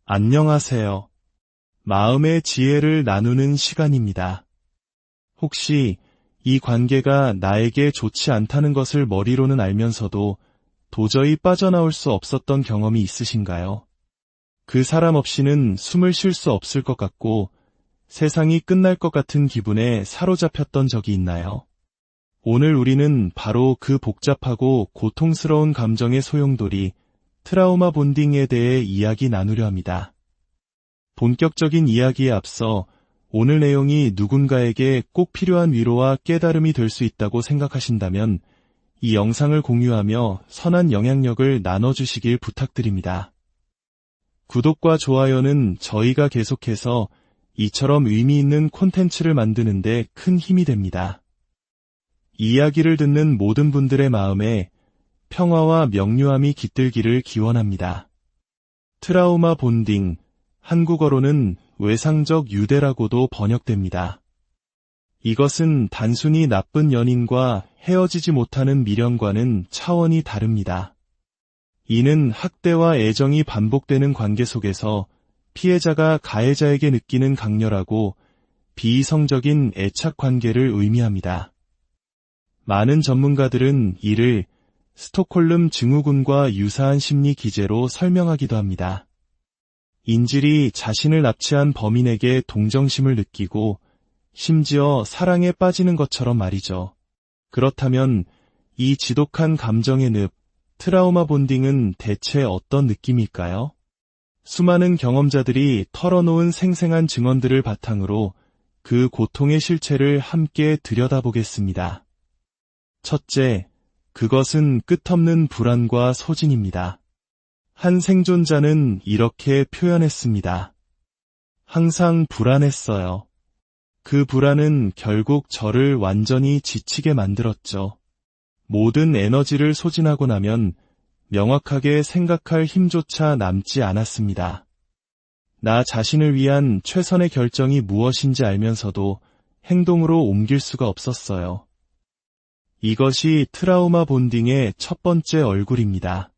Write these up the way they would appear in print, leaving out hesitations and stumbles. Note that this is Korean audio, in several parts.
안녕하세요. 마음의 지혜를 나누는 시간입니다. 혹시 이 관계가 나에게 좋지 않다는 것을 머리로는 알면서도 도저히 빠져나올 수 없었던 경험이 있으신가요? 그 사람 없이는 숨을 쉴 수 없을 것 같고 세상이 끝날 것 같은 기분에 사로잡혔던 적이 있나요? 오늘 우리는 바로 그 복잡하고 고통스러운 감정의 소용돌이 트라우마 본딩에 대해 이야기 나누려 합니다. 본격적인 이야기에 앞서 오늘 내용이 누군가에게 꼭 필요한 위로와 깨달음이 될 수 있다고 생각하신다면 이 영상을 공유하며 선한 영향력을 나눠주시길 부탁드립니다. 구독과 좋아요는 저희가 계속해서 이처럼 의미 있는 콘텐츠를 만드는 데 큰 힘이 됩니다. 이야기를 듣는 모든 분들의 마음에 평화와 명료함이 깃들기를 기원합니다. 트라우마 본딩, 한국어로는 외상적 유대라고도 번역됩니다. 이것은 단순히 나쁜 연인과 헤어지지 못하는 미련과는 차원이 다릅니다. 이는 학대와 애정이 반복되는 관계 속에서 피해자가 가해자에게 느끼는 강렬하고 비이성적인 애착 관계를 의미합니다. 많은 전문가들은 이를 스톡홀름 증후군과 유사한 심리 기제로 설명하기도 합니다. 인질이 자신을 납치한 범인에게 동정심을 느끼고 심지어 사랑에 빠지는 것처럼 말이죠. 그렇다면 이 지독한 감정의 늪, 트라우마 본딩은 대체 어떤 느낌일까요? 수많은 경험자들이 털어놓은 생생한 증언들을 바탕으로 그 고통의 실체를 함께 들여다보겠습니다. 첫째, 그것은 끝없는 불안과 소진입니다. 한 생존자는 이렇게 표현했습니다. 항상 불안했어요. 그 불안은 결국 저를 완전히 지치게 만들었죠. 모든 에너지를 소진하고 나면 명확하게 생각할 힘조차 남지 않았습니다. 나 자신을 위한 최선의 결정이 무엇인지 알면서도 행동으로 옮길 수가 없었어요. 이것이 트라우마 본딩의 첫 번째 얼굴입니다.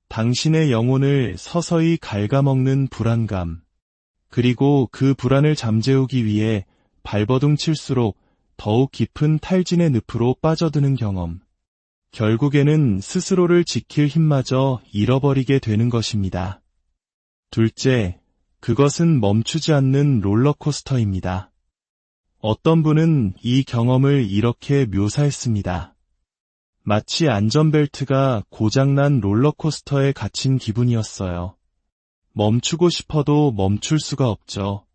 당신의 영혼을 서서히 갉아먹는 불안감, 그리고 그 불안을 잠재우기 위해 발버둥 칠수록 더욱 깊은 탈진의 늪으로 빠져드는 경험. 결국에는 스스로를 지킬 힘마저 잃어버리게 되는 것입니다. 둘째, 그것은 멈추지 않는 롤러코스터입니다. 어떤 분은 이 경험을 이렇게 묘사했습니다. 마치 안전벨트가 고장난 롤러코스터에 갇힌 기분이었어요. 멈추고 싶어도 멈출 수가 없죠.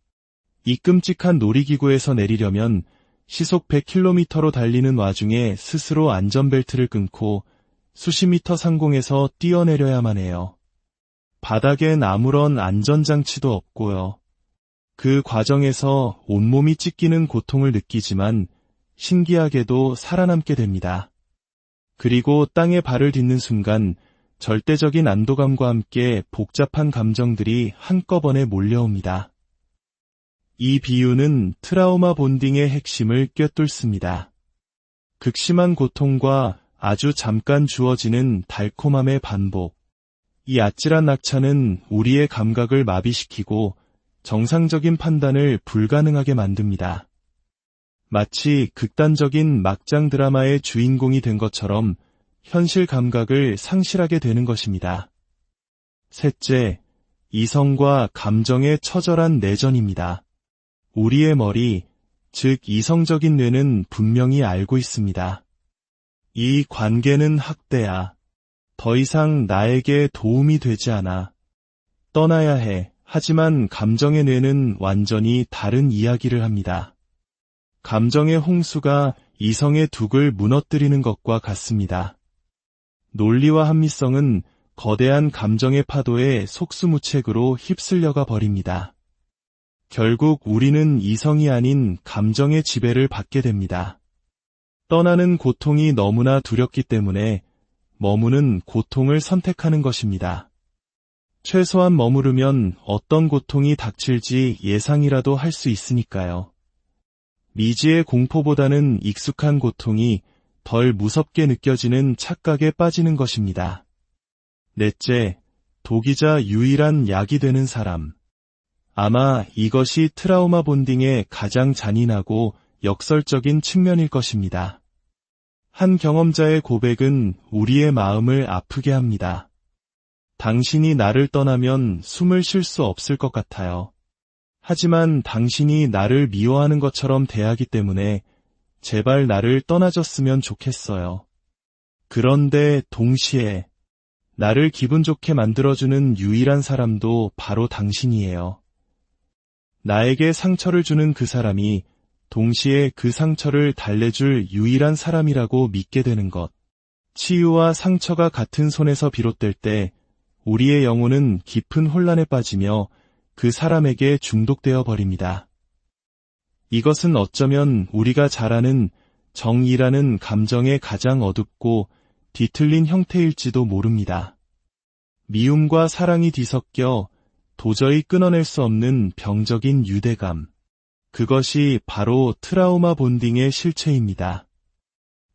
이 끔찍한 놀이기구에서 내리려면 시속 100km로 달리는 와중에 스스로 안전벨트를 끊고 수십 미터 상공에서 뛰어내려야만 해요. 바닥엔 아무런 안전장치도 없고요. 그 과정에서 온몸이 찢기는 고통을 느끼지만 신기하게도 살아남게 됩니다. 그리고 땅에 발을 딛는 순간 절대적인 안도감과 함께 복잡한 감정들이 한꺼번에 몰려옵니다. 이 비유는 트라우마 본딩의 핵심을 꿰뚫습니다. 극심한 고통과 아주 잠깐 주어지는 달콤함의 반복. 이 아찔한 낙차는 우리의 감각을 마비시키고 정상적인 판단을 불가능하게 만듭니다. 마치 극단적인 막장 드라마의 주인공이 된 것처럼 현실 감각을 상실하게 되는 것입니다. 셋째, 이성과 감정의 처절한 내전입니다. 우리의 머리, 즉 이성적인 뇌는 분명히 알고 있습니다. 이 관계는 학대야. 더 이상 나에게 도움이 되지 않아. 떠나야 해. 하지만 감정의 뇌는 완전히 다른 이야기를 합니다. 감정의 홍수가 이성의 둑을 무너뜨리는 것과 같습니다. 논리와 합리성은 거대한 감정의 파도에 속수무책으로 휩쓸려가 버립니다. 결국 우리는 이성이 아닌 감정의 지배를 받게 됩니다. 떠나는 고통이 너무나 두렵기 때문에 머무는 고통을 선택하는 것입니다. 최소한 머무르면 어떤 고통이 닥칠지 예상이라도 할 수 있으니까요. 미지의 공포보다는 익숙한 고통이 덜 무섭게 느껴지는 착각에 빠지는 것입니다. 넷째, 독이자 유일한 약이 되는 사람. 아마 이것이 트라우마 본딩의 가장 잔인하고 역설적인 측면일 것입니다. 한 경험자의 고백은 우리의 마음을 아프게 합니다. 당신이 나를 떠나면 숨을 쉴 수 없을 것 같아요. 하지만 당신이 나를 미워하는 것처럼 대하기 때문에 제발 나를 떠나줬으면 좋겠어요. 그런데 동시에 나를 기분 좋게 만들어주는 유일한 사람도 바로 당신이에요. 나에게 상처를 주는 그 사람이 동시에 그 상처를 달래줄 유일한 사람이라고 믿게 되는 것. 치유와 상처가 같은 손에서 비롯될 때 우리의 영혼은 깊은 혼란에 빠지며 그 사람에게 중독되어 버립니다. 이것은 어쩌면 우리가 잘 아는 정이라는 감정의 가장 어둡고 뒤틀린 형태일지도 모릅니다. 미움과 사랑이 뒤섞여 도저히 끊어낼 수 없는 병적인 유대감. 그것이 바로 트라우마 본딩의 실체입니다.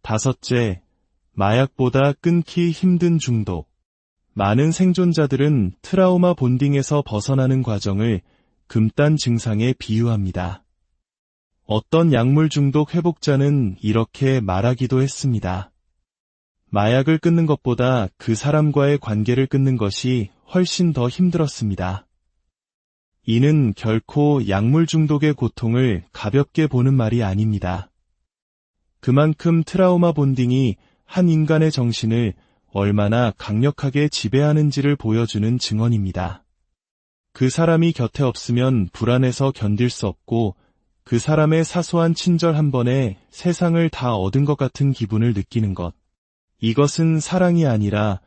다섯째, 마약보다 끊기 힘든 중독. 많은 생존자들은 트라우마 본딩에서 벗어나는 과정을 금단 증상에 비유합니다. 어떤 약물 중독 회복자는 이렇게 말하기도 했습니다. 마약을 끊는 것보다 그 사람과의 관계를 끊는 것이 훨씬 더 힘들었습니다. 이는 결코 약물 중독의 고통을 가볍게 보는 말이 아닙니다. 그만큼 트라우마 본딩이 한 인간의 정신을 얼마나 강력하게 지배하는지를 보여주는 증언입니다. 그 사람이 곁에 없으면 불안해서 견딜 수 없고 그 사람의 사소한 친절 한 번에 세상을 다 얻은 것 같은 기분을 느끼는 것. 이것은 사랑이 아니라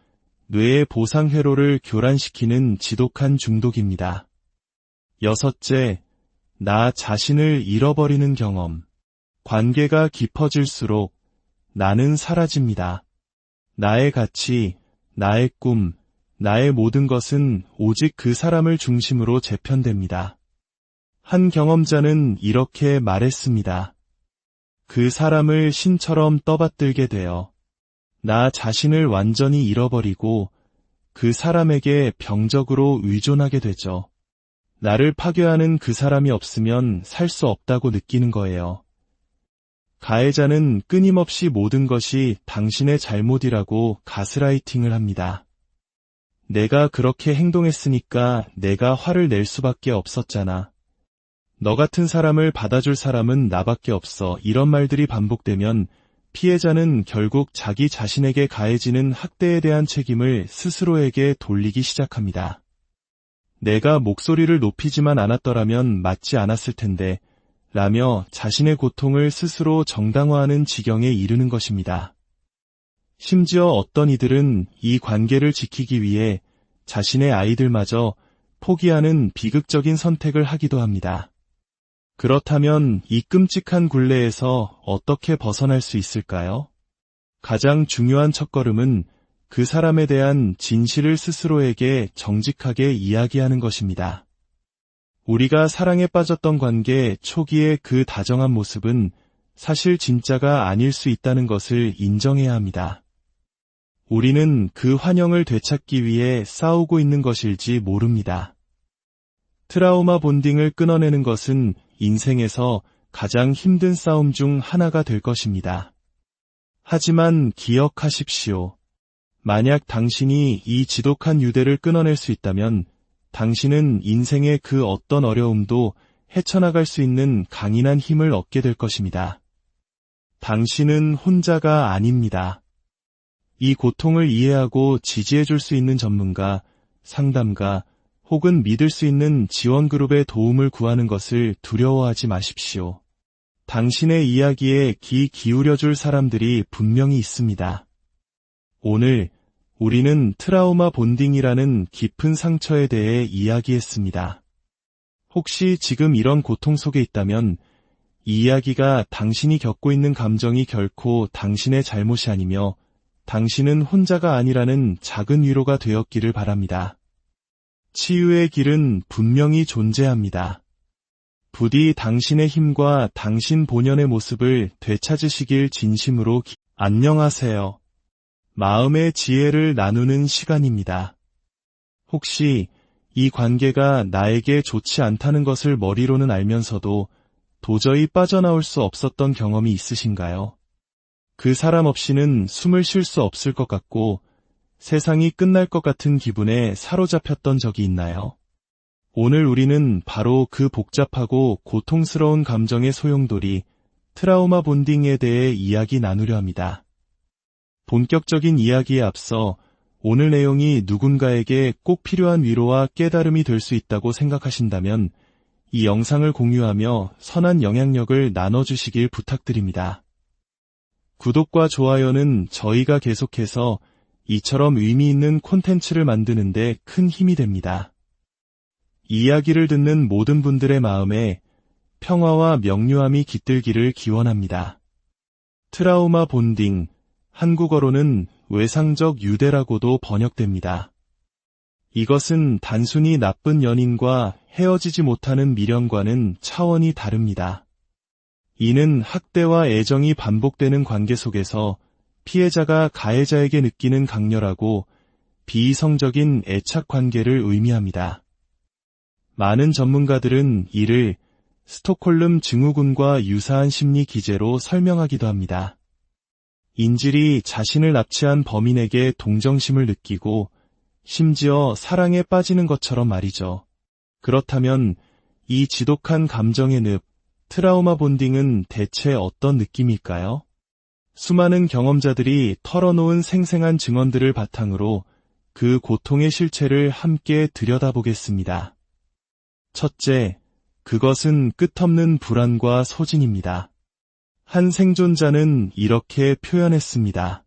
뇌의 보상 회로를 교란시키는 지독한 중독입니다. 여섯째, 나 자신을 잃어버리는 경험. 관계가 깊어질수록 나는 사라집니다. 나의 가치, 나의 꿈, 나의 모든 것은 오직 그 사람을 중심으로 재편됩니다. 한 경험자는 이렇게 말했습니다. 그 사람을 신처럼 떠받들게 되어 나 자신을 완전히 잃어버리고 그 사람에게 병적으로 의존하게 되죠. 나를 파괴하는 그 사람이 없으면 살 수 없다고 느끼는 거예요. 가해자는 끊임없이 모든 것이 당신의 잘못이라고 가스라이팅을 합니다. 내가 그렇게 행동했으니까 내가 화를 낼 수밖에 없었잖아. 너 같은 사람을 받아줄 사람은 나밖에 없어. 이런 말들이 반복되면 피해자는 결국 자기 자신에게 가해지는 학대에 대한 책임을 스스로에게 돌리기 시작합니다. 내가 목소리를 높이지만 않았더라면 맞지 않았을 텐데 라며 자신의 고통을 스스로 정당화하는 지경에 이르는 것입니다. 심지어 어떤 이들은 이 관계를 지키기 위해 자신의 아이들마저 포기하는 비극적인 선택을 하기도 합니다. 그렇다면 이 끔찍한 굴레에서 어떻게 벗어날 수 있을까요? 가장 중요한 첫걸음은 그 사람에 대한 진실을 스스로에게 정직하게 이야기하는 것입니다. 우리가 사랑에 빠졌던 관계 초기의 그 다정한 모습은 사실 진짜가 아닐 수 있다는 것을 인정해야 합니다. 우리는 그 환영을 되찾기 위해 싸우고 있는 것일지 모릅니다. 트라우마 본딩을 끊어내는 것은 인생에서 가장 힘든 싸움 중 하나가 될 것입니다. 하지만 기억하십시오. 만약 당신이 이 지독한 유대를 끊어낼 수 있다면 당신은 인생의 그 어떤 어려움도 헤쳐나갈 수 있는 강인한 힘을 얻게 될 것입니다. 당신은 혼자가 아닙니다. 이 고통을 이해하고 지지해줄 수 있는 전문가, 상담가, 혹은 믿을 수 있는 지원 그룹의 도움을 구하는 것을 두려워하지 마십시오. 당신의 이야기에 귀 기울여줄 사람들이 분명히 있습니다. 오늘 우리는 트라우마 본딩이라는 깊은 상처에 대해 이야기했습니다. 혹시 지금 이런 고통 속에 있다면 이 이야기가 당신이 겪고 있는 감정이 결코 당신의 잘못이 아니며 당신은 혼자가 아니라는 작은 위로가 되었기를 바랍니다. 치유의 길은 분명히 존재합니다. 부디 당신의 힘과 당신 본연의 모습을 되찾으시길 진심으로 안녕하세요. 마음의 지혜를 나누는 시간입니다. 혹시 이 관계가 나에게 좋지 않다는 것을 머리로는 알면서도 도저히 빠져나올 수 없었던 경험이 있으신가요? 그 사람 없이는 숨을 쉴 수 없을 것 같고 세상이 끝날 것 같은 기분에 사로잡혔던 적이 있나요? 오늘 우리는 바로 그 복잡하고 고통스러운 감정의 소용돌이 트라우마 본딩에 대해 이야기 나누려 합니다. 본격적인 이야기에 앞서 오늘 내용이 누군가에게 꼭 필요한 위로와 깨달음이 될 수 있다고 생각하신다면 이 영상을 공유하며 선한 영향력을 나눠주시길 부탁드립니다. 구독과 좋아요는 저희가 계속해서 이처럼 의미 있는 콘텐츠를 만드는 데 큰 힘이 됩니다. 이야기를 듣는 모든 분들의 마음에 평화와 명료함이 깃들기를 기원합니다. 트라우마 본딩, 한국어로는 외상적 유대라고도 번역됩니다. 이것은 단순히 나쁜 연인과 헤어지지 못하는 미련과는 차원이 다릅니다. 이는 학대와 애정이 반복되는 관계 속에서 피해자가 가해자에게 느끼는 강렬하고 비이성적인 애착 관계를 의미합니다. 많은 전문가들은 이를 스톡홀름 증후군과 유사한 심리 기제로 설명하기도 합니다. 인질이 자신을 납치한 범인에게 동정심을 느끼고 심지어 사랑에 빠지는 것처럼 말이죠. 그렇다면 이 지독한 감정의 늪, 트라우마 본딩은 대체 어떤 느낌일까요? 수많은 경험자들이 털어놓은 생생한 증언들을 바탕으로 그 고통의 실체를 함께 들여다보겠습니다. 첫째, 그것은 끝없는 불안과 소진입니다. 한 생존자는 이렇게 표현했습니다.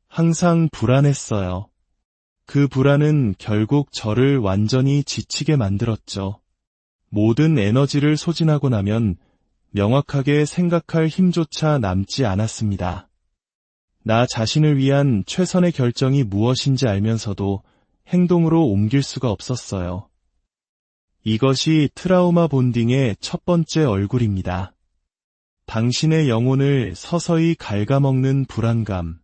항상 불안했어요. 그 불안은 결국 저를 완전히 지치게 만들었죠. 모든 에너지를 소진하고 나면 명확하게 생각할 힘조차 남지 않았습니다. 나 자신을 위한 최선의 결정이 무엇인지 알면서도 행동으로 옮길 수가 없었어요. 이것이 트라우마 본딩의 첫 번째 얼굴입니다. 당신의 영혼을 서서히 갉아먹는 불안감,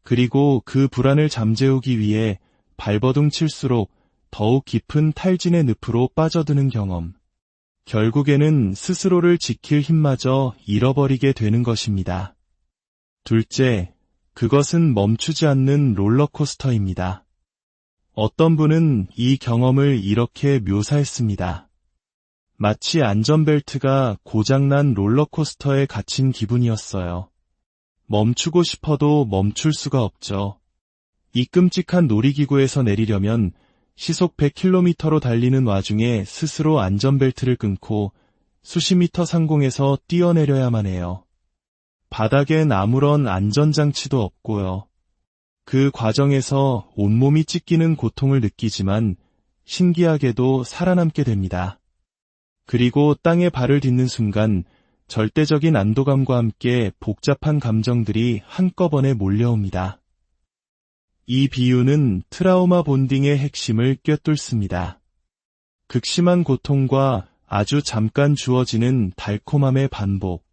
그리고 그 불안을 잠재우기 위해 발버둥 칠수록 더욱 깊은 탈진의 늪으로 빠져드는 경험. 결국에는 스스로를 지킬 힘마저 잃어버리게 되는 것입니다. 둘째, 그것은 멈추지 않는 롤러코스터입니다. 어떤 분은 이 경험을 이렇게 묘사했습니다. 마치 안전벨트가 고장난 롤러코스터에 갇힌 기분이었어요. 멈추고 싶어도 멈출 수가 없죠. 이 끔찍한 놀이기구에서 내리려면 시속 100km로 달리는 와중에 스스로 안전벨트를 끊고 수십 미터 상공에서 뛰어내려야만 해요. 바닥엔 아무런 안전장치도 없고요. 그 과정에서 온몸이 찢기는 고통을 느끼지만 신기하게도 살아남게 됩니다. 그리고 땅에 발을 딛는 순간 절대적인 안도감과 함께 복잡한 감정들이 한꺼번에 몰려옵니다. 이 비유는 트라우마 본딩의 핵심을 꿰뚫습니다. 극심한 고통과 아주 잠깐 주어지는 달콤함의 반복.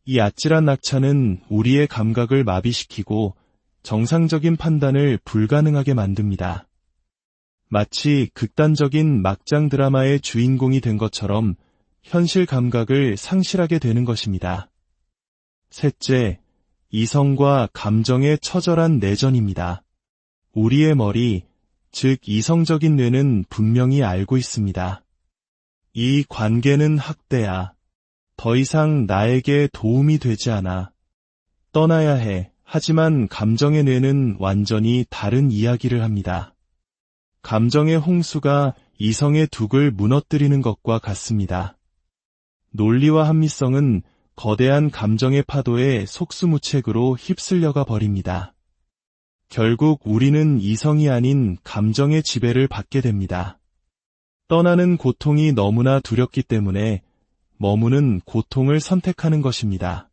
이 아찔한 낙차는 우리의 감각을 마비시키고 정상적인 판단을 불가능하게 만듭니다. 마치 극단적인 막장 드라마의 주인공이 된 것처럼 현실 감각을 상실하게 되는 것입니다. 셋째, 이성과 감정의 처절한 내전입니다. 우리의 머리, 즉 이성적인 뇌는 분명히 알고 있습니다. 이 관계는 학대야. 더 이상 나에게 도움이 되지 않아. 떠나야 해. 하지만 감정의 뇌는 완전히 다른 이야기를 합니다. 감정의 홍수가 이성의 둑을 무너뜨리는 것과 같습니다. 논리와 합리성은 거대한 감정의 파도에 속수무책으로 휩쓸려가 버립니다. 결국 우리는 이성이 아닌 감정의 지배를 받게 됩니다. 떠나는 고통이 너무나 두렵기 때문에 머무는 고통을 선택하는 것입니다.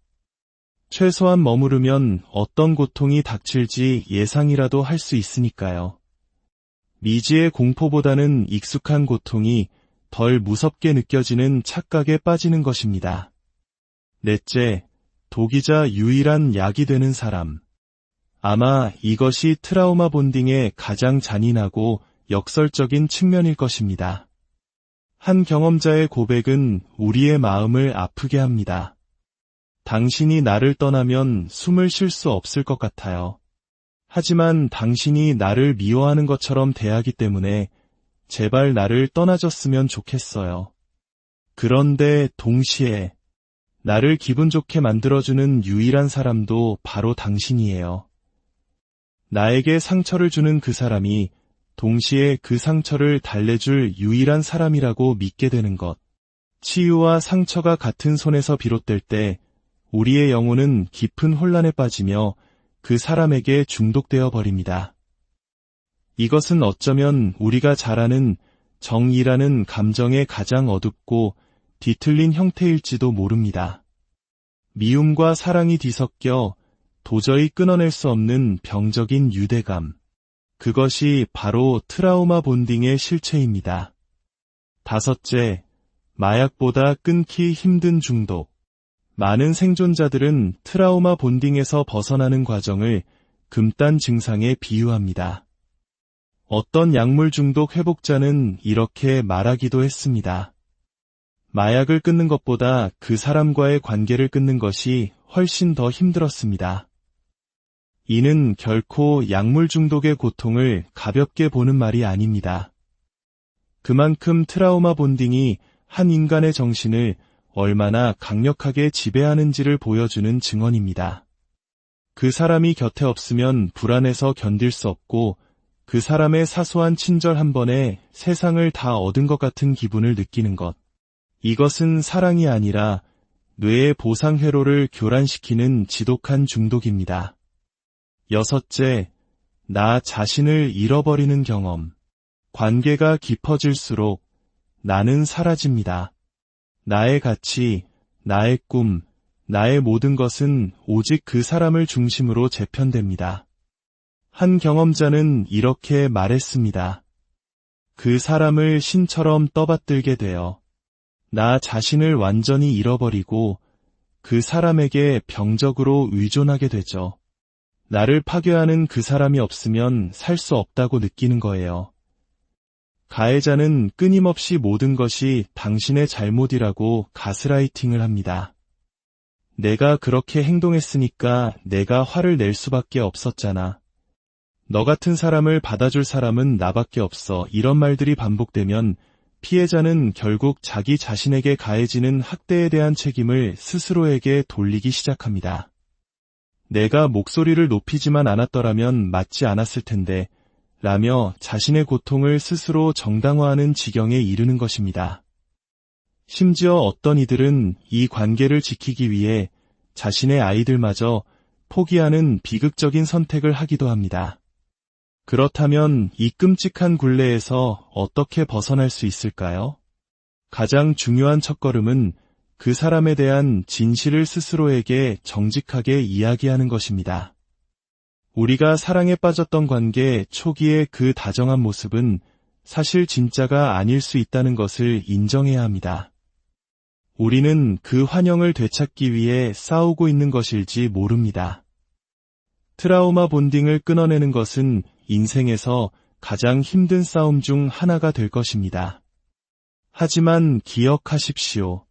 최소한 머무르면 어떤 고통이 닥칠지 예상이라도 할 수 있으니까요. 미지의 공포보다는 익숙한 고통이 덜 무섭게 느껴지는 착각에 빠지는 것입니다. 넷째, 독이자 유일한 약이 되는 사람. 아마 이것이 트라우마 본딩의 가장 잔인하고 역설적인 측면일 것입니다. 한 경험자의 고백은 우리의 마음을 아프게 합니다. 당신이 나를 떠나면 숨을 쉴 수 없을 것 같아요. 하지만 당신이 나를 미워하는 것처럼 대하기 때문에 제발 나를 떠나줬으면 좋겠어요. 그런데 동시에 나를 기분 좋게 만들어주는 유일한 사람도 바로 당신이에요. 나에게 상처를 주는 그 사람이 동시에 그 상처를 달래줄 유일한 사람이라고 믿게 되는 것. 치유와 상처가 같은 손에서 비롯될 때 우리의 영혼은 깊은 혼란에 빠지며 그 사람에게 중독되어 버립니다. 이것은 어쩌면 우리가 잘 아는 정이라는 감정의 가장 어둡고 뒤틀린 형태일지도 모릅니다. 미움과 사랑이 뒤섞여 도저히 끊어낼 수 없는 병적인 유대감. 그것이 바로 트라우마 본딩의 실체입니다. 다섯째, 마약보다 끊기 힘든 중독. 많은 생존자들은 트라우마 본딩에서 벗어나는 과정을 금단 증상에 비유합니다. 어떤 약물 중독 회복자는 이렇게 말하기도 했습니다. 마약을 끊는 것보다 그 사람과의 관계를 끊는 것이 훨씬 더 힘들었습니다. 이는 결코 약물 중독의 고통을 가볍게 보는 말이 아닙니다. 그만큼 트라우마 본딩이 한 인간의 정신을 얼마나 강력하게 지배하는지를 보여주는 증언입니다. 그 사람이 곁에 없으면 불안해서 견딜 수 없고 그 사람의 사소한 친절 한 번에 세상을 다 얻은 것 같은 기분을 느끼는 것. 이것은 사랑이 아니라 뇌의 보상 회로를 교란시키는 지독한 중독입니다. 여섯째, 나 자신을 잃어버리는 경험. 관계가 깊어질수록 나는 사라집니다. 나의 가치, 나의 꿈, 나의 모든 것은 오직 그 사람을 중심으로 재편됩니다. 한 경험자는 이렇게 말했습니다. 그 사람을 신처럼 떠받들게 되어 나 자신을 완전히 잃어버리고 그 사람에게 병적으로 의존하게 되죠. 나를 파괴하는 그 사람이 없으면 살 수 없다고 느끼는 거예요. 가해자는 끊임없이 모든 것이 당신의 잘못이라고 가스라이팅을 합니다. 내가 그렇게 행동했으니까 내가 화를 낼 수밖에 없었잖아. 너 같은 사람을 받아줄 사람은 나밖에 없어. 이런 말들이 반복되면 피해자는 결국 자기 자신에게 가해지는 학대에 대한 책임을 스스로에게 돌리기 시작합니다. 내가 목소리를 높이지만 않았더라면 맞지 않았을 텐데 라며 자신의 고통을 스스로 정당화하는 지경에 이르는 것입니다. 심지어 어떤 이들은 이 관계를 지키기 위해 자신의 아이들마저 포기하는 비극적인 선택을 하기도 합니다. 그렇다면 이 끔찍한 굴레에서 어떻게 벗어날 수 있을까요? 가장 중요한 첫걸음은 그 사람에 대한 진실을 스스로에게 정직하게 이야기하는 것입니다. 우리가 사랑에 빠졌던 관계 초기의 그 다정한 모습은 사실 진짜가 아닐 수 있다는 것을 인정해야 합니다. 우리는 그 환영을 되찾기 위해 싸우고 있는 것일지 모릅니다. 트라우마 본딩을 끊어내는 것은 인생에서 가장 힘든 싸움 중 하나가 될 것입니다. 하지만 기억하십시오.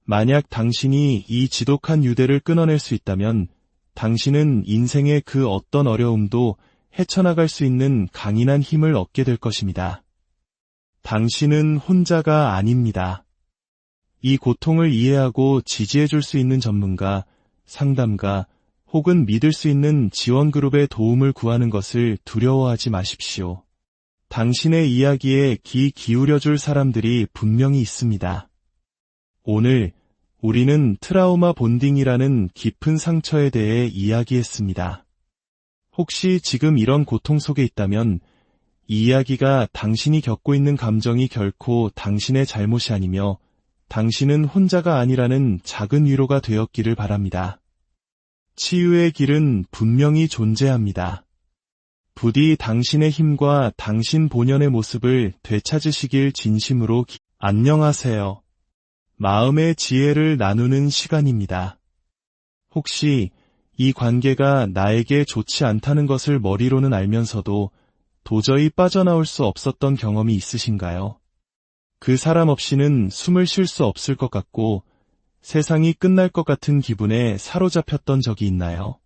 만약 당신이 이 지독한 유대를 끊어낼 수 있다면 당신은 인생의 그 어떤 어려움도 헤쳐나갈 수 있는 강인한 힘을 얻게 될 것입니다. 당신은 혼자가 아닙니다. 이 고통을 이해하고 지지해줄 수 있는 전문가, 상담가, 혹은 믿을 수 있는 지원그룹의 도움을 구하는 것을 두려워하지 마십시오. 당신의 이야기에 귀 기울여줄 사람들이 분명히 있습니다. 오늘 우리는 트라우마 본딩이라는 깊은 상처에 대해 이야기했습니다. 혹시 지금 이런 고통 속에 있다면 이 이야기가 당신이 겪고 있는 감정이 결코 당신의 잘못이 아니며 당신은 혼자가 아니라는 작은 위로가 되었기를 바랍니다. 치유의 길은 분명히 존재합니다. 부디 당신의 힘과 당신 본연의 모습을 되찾으시길 진심으로 안녕하세요. 마음의 지혜를 나누는 시간입니다. 혹시 이 관계가 나에게 좋지 않다는 것을 머리로는 알면서도 도저히 빠져나올 수 없었던 경험이 있으신가요? 그 사람 없이는 숨을 쉴 수 없을 것 같고 세상이 끝날 것 같은 기분에 사로잡혔던 적이 있나요?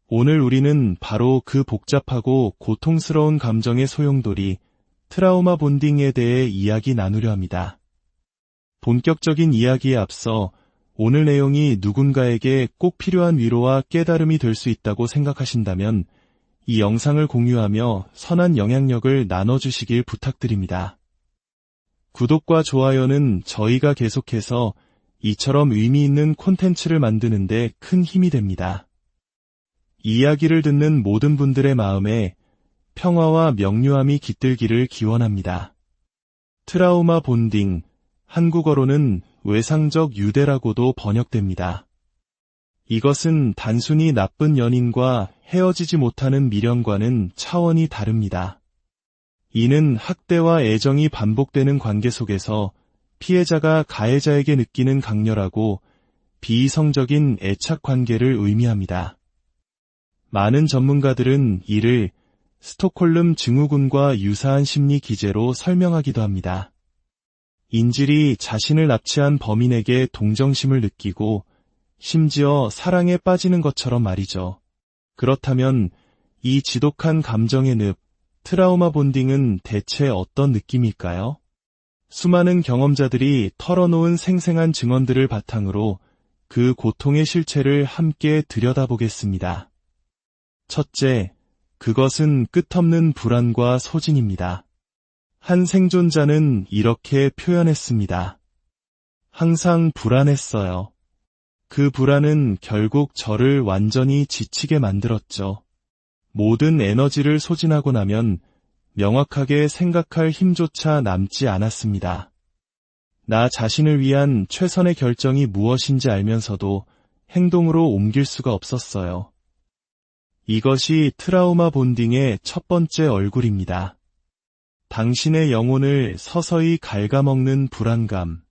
오늘 우리는 바로 그 복잡하고 고통스러운 감정의 소용돌이 트라우마 본딩에 대해 이야기 나누려 합니다. 본격적인 이야기에 앞서 오늘 내용이 누군가에게 꼭 필요한 위로와 깨달음이 될 수 있다고 생각하신다면 이 영상을 공유하며 선한 영향력을 나눠주시길 부탁드립니다. 구독과 좋아요는 저희가 계속해서 이처럼 의미 있는 콘텐츠를 만드는데 큰 힘이 됩니다. 이야기를 듣는 모든 분들의 마음에 평화와 명료함이 깃들기를 기원합니다. 트라우마 본딩, 한국어로는 외상적 유대라고도 번역됩니다. 이것은 단순히 나쁜 연인과 헤어지지 못하는 미련과는 차원이 다릅니다. 이는 학대와 애정이 반복되는 관계 속에서 피해자가 가해자에게 느끼는 강렬하고 비이성적인 애착 관계를 의미합니다. 많은 전문가들은 이를 스톡홀름 증후군과 유사한 심리 기제로 설명하기도 합니다. 인질이 자신을 납치한 범인에게 동정심을 느끼고 심지어 사랑에 빠지는 것처럼 말이죠. 그렇다면 이 지독한 감정의 늪, 트라우마 본딩은 대체 어떤 느낌일까요? 수많은 경험자들이 털어놓은 생생한 증언들을 바탕으로 그 고통의 실체를 함께 들여다보겠습니다. 첫째, 그것은 끝없는 불안과 소진입니다. 한 생존자는 이렇게 표현했습니다. 항상 불안했어요. 그 불안은 결국 저를 완전히 지치게 만들었죠. 모든 에너지를 소진하고 나면 명확하게 생각할 힘조차 남지 않았습니다. 나 자신을 위한 최선의 결정이 무엇인지 알면서도 행동으로 옮길 수가 없었어요. 이것이 트라우마 본딩의 첫 번째 얼굴입니다. 당신의 영혼을 서서히 갉아먹는 불안감,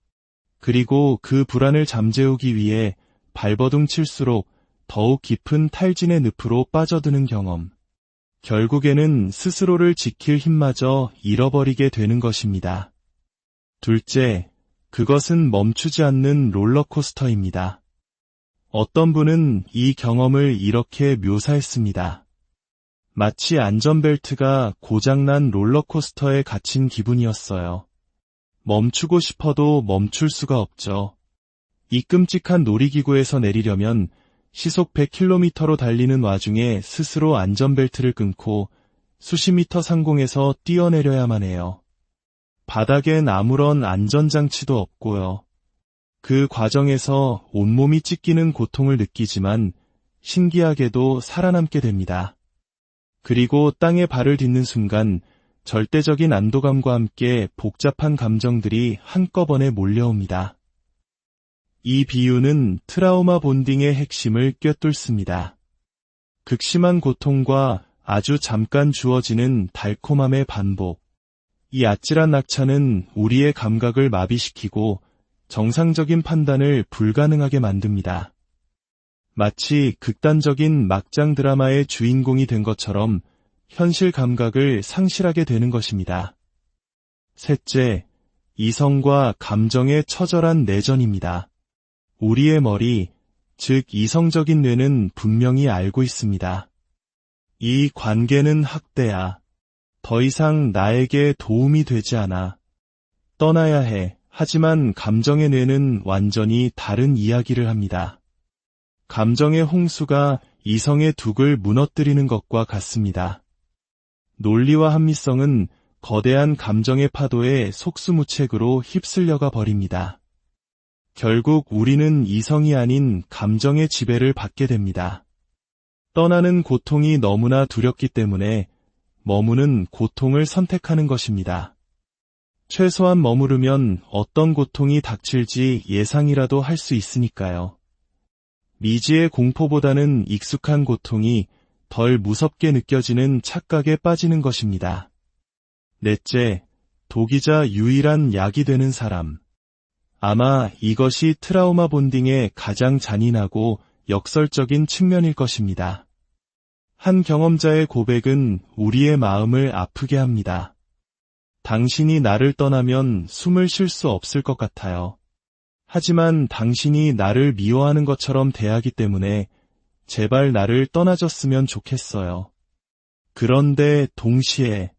그리고 그 불안을 잠재우기 위해 발버둥 칠수록 더욱 깊은 탈진의 늪으로 빠져드는 경험. 결국에는 스스로를 지킬 힘마저 잃어버리게 되는 것입니다. 둘째, 그것은 멈추지 않는 롤러코스터입니다. 어떤 분은 이 경험을 이렇게 묘사했습니다. 마치 안전벨트가 고장난 롤러코스터에 갇힌 기분이었어요. 멈추고 싶어도 멈출 수가 없죠. 이 끔찍한 놀이기구에서 내리려면 시속 100km로 달리는 와중에 스스로 안전벨트를 끊고 수십 미터 상공에서 뛰어내려야만 해요. 바닥엔 아무런 안전장치도 없고요. 그 과정에서 온몸이 찢기는 고통을 느끼지만 신기하게도 살아남게 됩니다. 그리고 땅에 발을 딛는 순간 절대적인 안도감과 함께 복잡한 감정들이 한꺼번에 몰려옵니다. 이 비유는 트라우마 본딩의 핵심을 꿰뚫습니다. 극심한 고통과 아주 잠깐 주어지는 달콤함의 반복. 이 아찔한 낙차는 우리의 감각을 마비시키고 정상적인 판단을 불가능하게 만듭니다. 마치 극단적인 막장 드라마의 주인공이 된 것처럼 현실 감각을 상실하게 되는 것입니다. 셋째, 이성과 감정의 처절한 내전입니다. 우리의 머리, 즉 이성적인 뇌는 분명히 알고 있습니다. 이 관계는 학대야. 더 이상 나에게 도움이 되지 않아. 떠나야 해. 하지만 감정의 뇌는 완전히 다른 이야기를 합니다. 감정의 홍수가 이성의 둑을 무너뜨리는 것과 같습니다. 논리와 합리성은 거대한 감정의 파도에 속수무책으로 휩쓸려가 버립니다. 결국 우리는 이성이 아닌 감정의 지배를 받게 됩니다. 떠나는 고통이 너무나 두렵기 때문에 머무는 고통을 선택하는 것입니다. 최소한 머무르면 어떤 고통이 닥칠지 예상이라도 할 수 있으니까요. 미지의 공포보다는 익숙한 고통이 덜 무섭게 느껴지는 착각에 빠지는 것입니다. 넷째, 독이자 유일한 약이 되는 사람. 아마 이것이 트라우마 본딩의 가장 잔인하고 역설적인 측면일 것입니다. 한 경험자의 고백은 우리의 마음을 아프게 합니다. 당신이 나를 떠나면 숨을 쉴 수 없을 것 같아요. 하지만 당신이 나를 미워하는 것처럼 대하기 때문에 제발 나를 떠나줬으면 좋겠어요. 그런데 동시에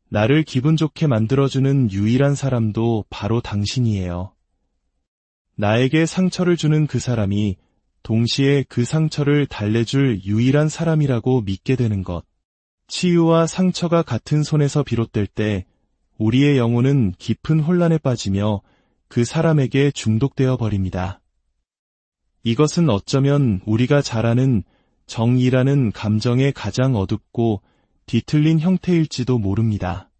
나를 기분 좋게 만들어주는 유일한 사람도 바로 당신이에요. 나에게 상처를 주는 그 사람이 동시에 그 상처를 달래줄 유일한 사람이라고 믿게 되는 것. 치유와 상처가 같은 손에서 비롯될 때 우리의 영혼은 깊은 혼란에 빠지며 그 사람에게 중독되어 버립니다. 이것은 어쩌면 우리가 잘 아는 정이라는 감정의 가장 어둡고 뒤틀린 형태일지도 모릅니다.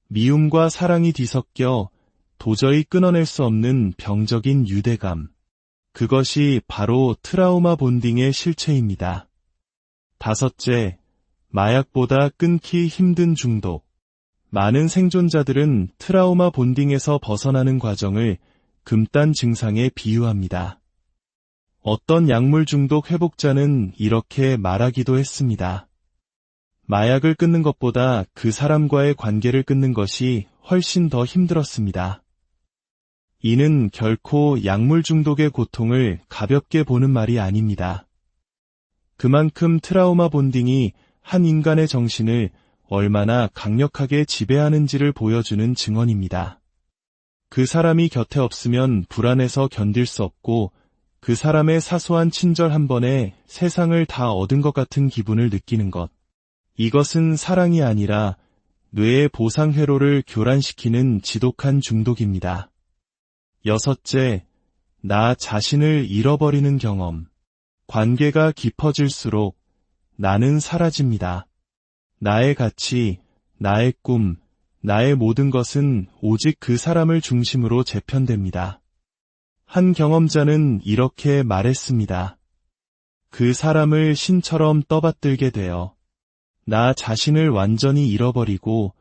미움과 사랑이 뒤섞여 도저히 끊어낼 수 없는 병적인 유대감. 그것이 바로 트라우마 본딩의 실체입니다. 다섯째, 마약보다 끊기 힘든 중독. 많은 생존자들은 트라우마 본딩에서 벗어나는 과정을 금단 증상에 비유합니다. 어떤 약물 중독 회복자는 이렇게 말하기도 했습니다. 마약을 끊는 것보다 그 사람과의 관계를 끊는 것이 훨씬 더 힘들었습니다. 이는 결코 약물 중독의 고통을 가볍게 보는 말이 아닙니다. 그만큼 트라우마 본딩이 한 인간의 정신을 얼마나 강력하게 지배하는지를 보여주는 증언입니다. 그 사람이 곁에 없으면 불안해서 견딜 수 없고 그 사람의 사소한 친절 한 번에 세상을 다 얻은 것 같은 기분을 느끼는 것. 이것은 사랑이 아니라 뇌의 보상 회로를 교란시키는 지독한 중독입니다. 여섯째, 나 자신을 잃어버리는 경험. 관계가 깊어질수록 나는 사라집니다. 나의 가치, 나의 꿈, 나의 모든 것은 오직 그 사람을 중심으로 재편됩니다. 한 경험자는 이렇게 말했습니다. 그 사람을 신처럼 떠받들게 되어 나 자신을 완전히 잃어버리고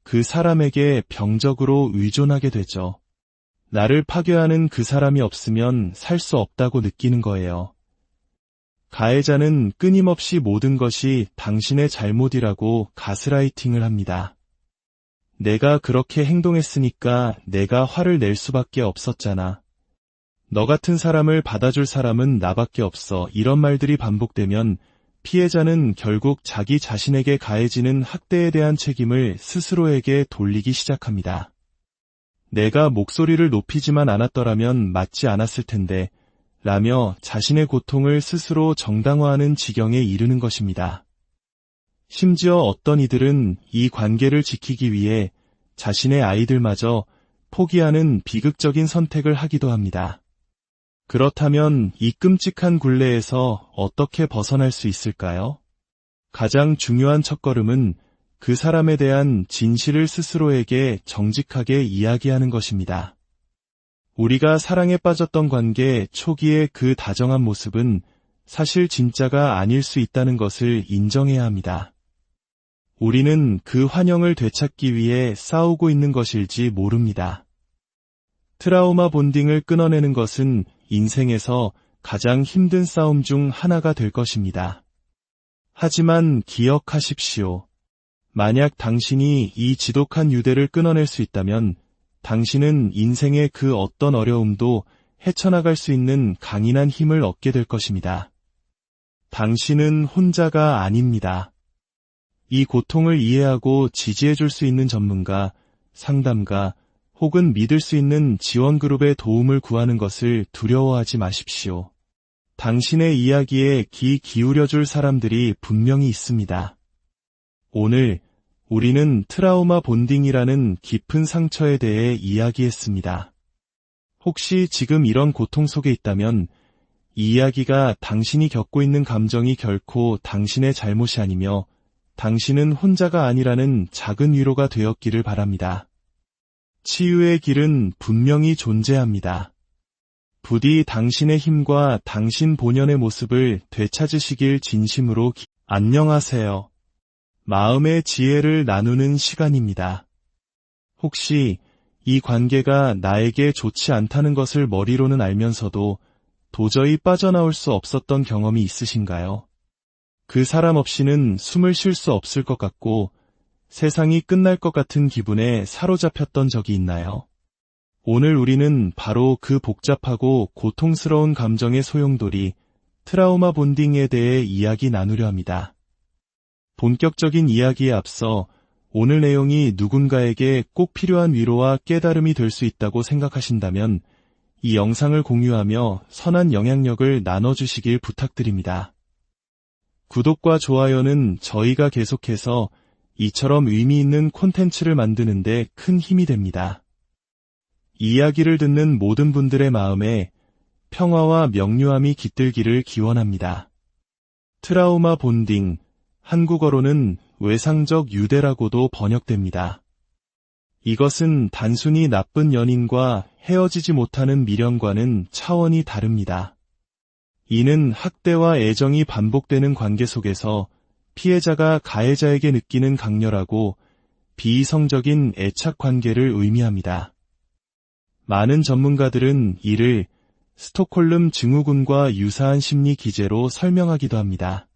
그 사람에게 병적으로 의존하게 되죠. 나를 파괴하는 그 사람이 없으면 살 수 없다고 느끼는 거예요. 가해자는 끊임없이 모든 것이 당신의 잘못이라고 가스라이팅을 합니다. 내가 그렇게 행동했으니까 내가 화를 낼 수밖에 없었잖아. 너 같은 사람을 받아줄 사람은 나밖에 없어. 이런 말들이 반복되면 피해자는 결국 자기 자신에게 가해지는 학대에 대한 책임을 스스로에게 돌리기 시작합니다. 내가 목소리를 높이지만 않았더라면 맞지 않았을 텐데 라며 자신의 고통을 스스로 정당화하는 지경에 이르는 것입니다. 심지어 어떤 이들은 이 관계를 지키기 위해 자신의 아이들마저 포기하는 비극적인 선택을 하기도 합니다. 그렇다면 이 끔찍한 굴레에서 어떻게 벗어날 수 있을까요? 가장 중요한 첫걸음은 그 사람에 대한 진실을 스스로에게 정직하게 이야기하는 것입니다. 우리가 사랑에 빠졌던 관계 초기의 그 다정한 모습은 사실 진짜가 아닐 수 있다는 것을 인정해야 합니다. 우리는 그 환영을 되찾기 위해 싸우고 있는 것일지 모릅니다. 트라우마 본딩을 끊어내는 것은 인생에서 가장 힘든 싸움 중 하나가 될 것입니다. 하지만 기억하십시오. 만약 당신이 이 지독한 유대를 끊어낼 수 있다면 당신은 인생의 그 어떤 어려움도 헤쳐나갈 수 있는 강인한 힘을 얻게 될 것입니다. 당신은 혼자가 아닙니다. 이 고통을 이해하고 지지해줄 수 있는 전문가, 상담가, 혹은 믿을 수 있는 지원그룹의 도움을 구하는 것을 두려워하지 마십시오. 당신의 이야기에 귀 기울여줄 사람들이 분명히 있습니다. 오늘 우리는 트라우마 본딩이라는 깊은 상처에 대해 이야기했습니다. 혹시 지금 이런 고통 속에 있다면 이 이야기가 당신이 겪고 있는 감정이 결코 당신의 잘못이 아니며 당신은 혼자가 아니라는 작은 위로가 되었기를 바랍니다. 치유의 길은 분명히 존재합니다. 부디 당신의 힘과 당신 본연의 모습을 되찾으시길 진심으로 안녕하세요. 마음의 지혜를 나누는 시간입니다. 혹시 이 관계가 나에게 좋지 않다는 것을 머리로는 알면서도 도저히 빠져나올 수 없었던 경험이 있으신가요? 그 사람 없이는 숨을 쉴 수 없을 것 같고 세상이 끝날 것 같은 기분에 사로잡혔던 적이 있나요? 오늘 우리는 바로 그 복잡하고 고통스러운 감정의 소용돌이 트라우마 본딩에 대해 이야기 나누려 합니다. 본격적인 이야기에 앞서 오늘 내용이 누군가에게 꼭 필요한 위로와 깨달음이 될 수 있다고 생각하신다면 이 영상을 공유하며 선한 영향력을 나눠주시길 부탁드립니다. 구독과 좋아요는 저희가 계속해서 이처럼 의미 있는 콘텐츠를 만드는 데 큰 힘이 됩니다. 이야기를 듣는 모든 분들의 마음에 평화와 명료함이 깃들기를 기원합니다. 트라우마 본딩, 한국어로는 외상적 유대라고도 번역됩니다. 이것은 단순히 나쁜 연인과 헤어지지 못하는 미련과는 차원이 다릅니다. 이는 학대와 애정이 반복되는 관계 속에서 피해자가 가해자에게 느끼는 강렬하고 비이성적인 애착 관계를 의미합니다. 많은 전문가들은 이를 스톡홀름 증후군과 유사한 심리 기제로 설명하기도 합니다.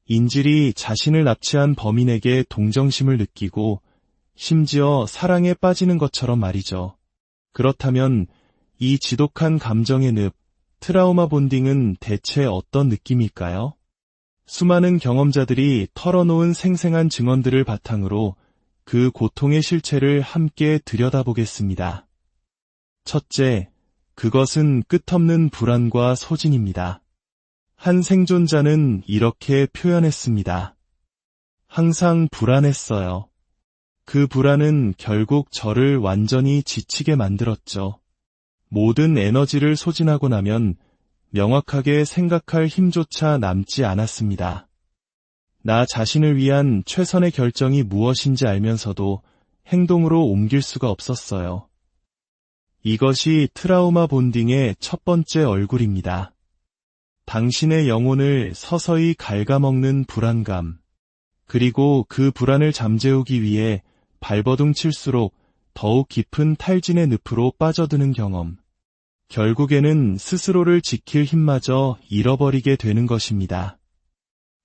인질이 자신을 납치한 범인에게 동정심을 느끼고 심지어 사랑에 빠지는 것처럼 말이죠. 그렇다면 이 지독한 감정의 늪, 트라우마 본딩은 대체 어떤 느낌일까요? 수많은 경험자들이 털어놓은 생생한 증언들을 바탕으로 그 고통의 실체를 함께 들여다보겠습니다. 첫째, 그것은 끝없는 불안과 소진입니다. 한 생존자는 이렇게 표현했습니다. 항상 불안했어요. 그 불안은 결국 저를 완전히 지치게 만들었죠. 모든 에너지를 소진하고 나면 명확하게 생각할 힘조차 남지 않았습니다. 나 자신을 위한 최선의 결정이 무엇인지 알면서도 행동으로 옮길 수가 없었어요. 이것이 트라우마 본딩의 첫 번째 얼굴입니다. 당신의 영혼을 서서히 갉아먹는 불안감, 그리고 그 불안을 잠재우기 위해 발버둥 칠수록 더욱 깊은 탈진의 늪으로 빠져드는 경험. 결국에는 스스로를 지킬 힘마저 잃어버리게 되는 것입니다.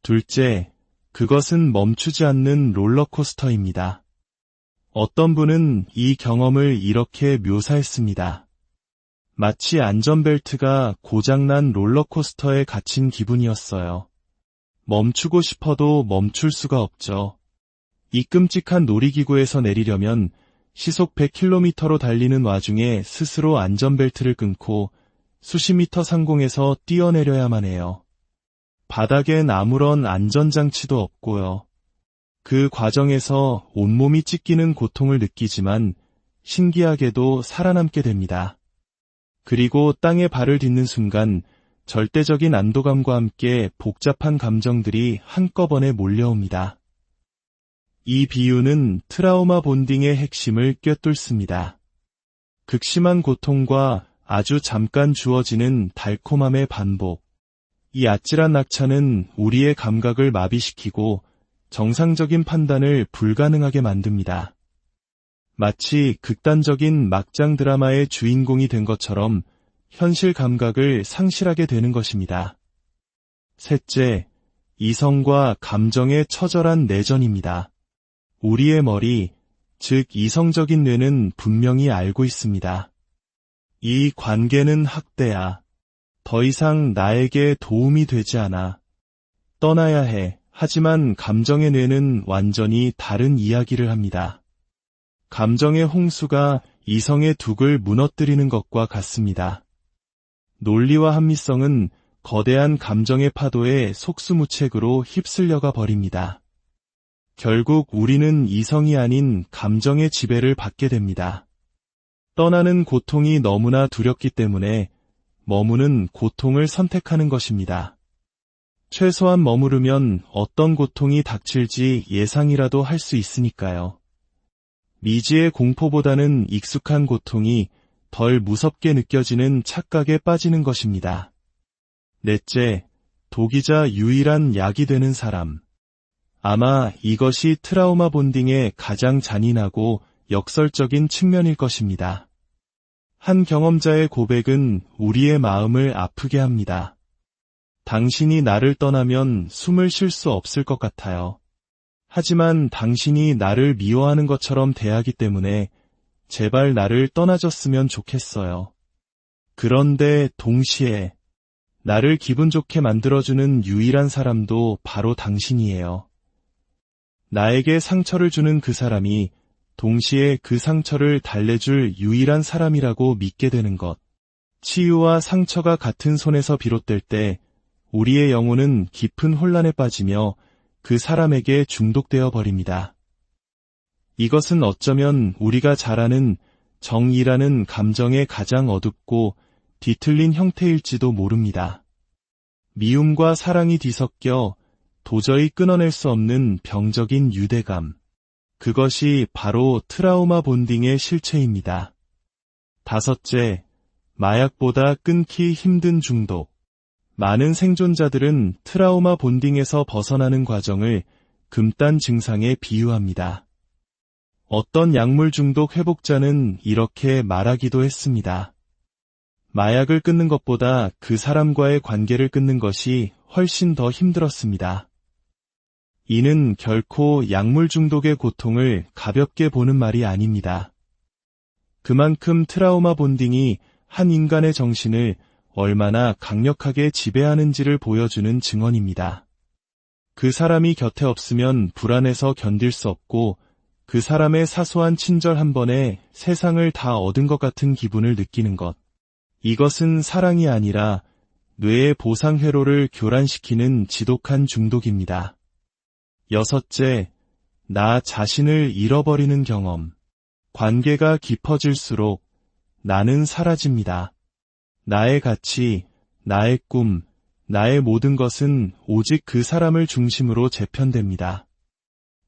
둘째, 그것은 멈추지 않는 롤러코스터입니다. 어떤 분은 이 경험을 이렇게 묘사했습니다. 마치 안전벨트가 고장난 롤러코스터에 갇힌 기분이었어요. 멈추고 싶어도 멈출 수가 없죠. 이 끔찍한 놀이기구에서 내리려면 시속 100km로 달리는 와중에 스스로 안전벨트를 끊고 수십 미터 상공에서 뛰어내려야만 해요. 바닥엔 아무런 안전장치도 없고요. 그 과정에서 온몸이 찢기는 고통을 느끼지만 신기하게도 살아남게 됩니다. 그리고 땅에 발을 딛는 순간 절대적인 안도감과 함께 복잡한 감정들이 한꺼번에 몰려옵니다. 이 비유는 트라우마 본딩의 핵심을 꿰뚫습니다. 극심한 고통과 아주 잠깐 주어지는 달콤함의 반복. 이 아찔한 낙차는 우리의 감각을 마비시키고 정상적인 판단을 불가능하게 만듭니다. 마치 극단적인 막장 드라마의 주인공이 된 것처럼 현실 감각을 상실하게 되는 것입니다. 셋째, 이성과 감정의 처절한 내전입니다. 우리의 머리, 즉 이성적인 뇌는 분명히 알고 있습니다. 이 관계는 학대야. 더 이상 나에게 도움이 되지 않아. 떠나야 해. 하지만 감정의 뇌는 완전히 다른 이야기를 합니다. 감정의 홍수가 이성의 둑을 무너뜨리는 것과 같습니다. 논리와 합리성은 거대한 감정의 파도에 속수무책으로 휩쓸려가 버립니다. 결국 우리는 이성이 아닌 감정의 지배를 받게 됩니다. 떠나는 고통이 너무나 두렵기 때문에 머무는 고통을 선택하는 것입니다. 최소한 머무르면 어떤 고통이 닥칠지 예상이라도 할 수 있으니까요. 미지의 공포보다는 익숙한 고통이 덜 무섭게 느껴지는 착각에 빠지는 것입니다. 넷째, 독이자 유일한 약이 되는 사람. 아마 이것이 트라우마 본딩의 가장 잔인하고 역설적인 측면일 것입니다. 한 경험자의 고백은 우리의 마음을 아프게 합니다. 당신이 나를 떠나면 숨을 쉴 수 없을 것 같아요. 하지만 당신이 나를 미워하는 것처럼 대하기 때문에 제발 나를 떠나줬으면 좋겠어요. 그런데 동시에 나를 기분 좋게 만들어주는 유일한 사람도 바로 당신이에요. 나에게 상처를 주는 그 사람이 동시에 그 상처를 달래줄 유일한 사람이라고 믿게 되는 것. 치유와 상처가 같은 손에서 비롯될 때 우리의 영혼은 깊은 혼란에 빠지며 그 사람에게 중독되어 버립니다. 이것은 어쩌면 우리가 잘 아는 정이라는 감정의 가장 어둡고 뒤틀린 형태일지도 모릅니다. 미움과 사랑이 뒤섞여 도저히 끊어낼 수 없는 병적인 유대감. 그것이 바로 트라우마 본딩의 실체입니다. 다섯째, 마약보다 끊기 힘든 중독. 많은 생존자들은 트라우마 본딩에서 벗어나는 과정을 금단 증상에 비유합니다. 어떤 약물 중독 회복자는 이렇게 말하기도 했습니다. 마약을 끊는 것보다 그 사람과의 관계를 끊는 것이 훨씬 더 힘들었습니다. 이는 결코 약물 중독의 고통을 가볍게 보는 말이 아닙니다. 그만큼 트라우마 본딩이 한 인간의 정신을 얼마나 강력하게 지배하는지를 보여주는 증언입니다. 그 사람이 곁에 없으면 불안해서 견딜 수 없고 그 사람의 사소한 친절 한 번에 세상을 다 얻은 것 같은 기분을 느끼는 것. 이것은 사랑이 아니라 뇌의 보상 회로를 교란시키는 지독한 중독입니다. 여섯째, 나 자신을 잃어버리는 경험. 관계가 깊어질수록 나는 사라집니다. 나의 가치, 나의 꿈, 나의 모든 것은 오직 그 사람을 중심으로 재편됩니다.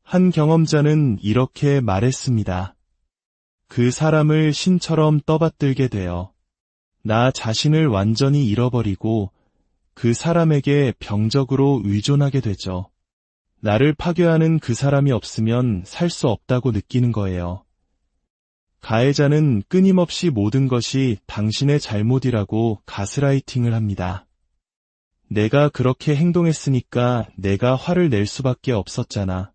한 경험자는 이렇게 말했습니다. 그 사람을 신처럼 떠받들게 되어 나 자신을 완전히 잃어버리고 그 사람에게 병적으로 의존하게 되죠. 나를 파괴하는 그 사람이 없으면 살 수 없다고 느끼는 거예요. 가해자는 끊임없이 모든 것이 당신의 잘못이라고 가스라이팅을 합니다. 내가 그렇게 행동했으니까 내가 화를 낼 수밖에 없었잖아.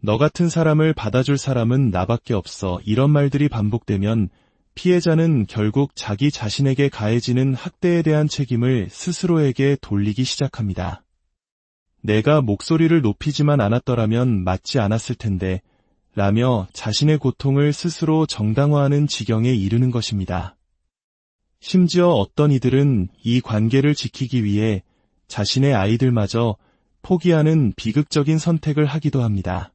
너 같은 사람을 받아줄 사람은 나밖에 없어. 이런 말들이 반복되면 피해자는 결국 자기 자신에게 가해지는 학대에 대한 책임을 스스로에게 돌리기 시작합니다. 내가 목소리를 높이지만 않았더라면 맞지 않았을 텐데 라며 자신의 고통을 스스로 정당화하는 지경에 이르는 것입니다. 심지어 어떤 이들은 이 관계를 지키기 위해 자신의 아이들마저 포기하는 비극적인 선택을 하기도 합니다.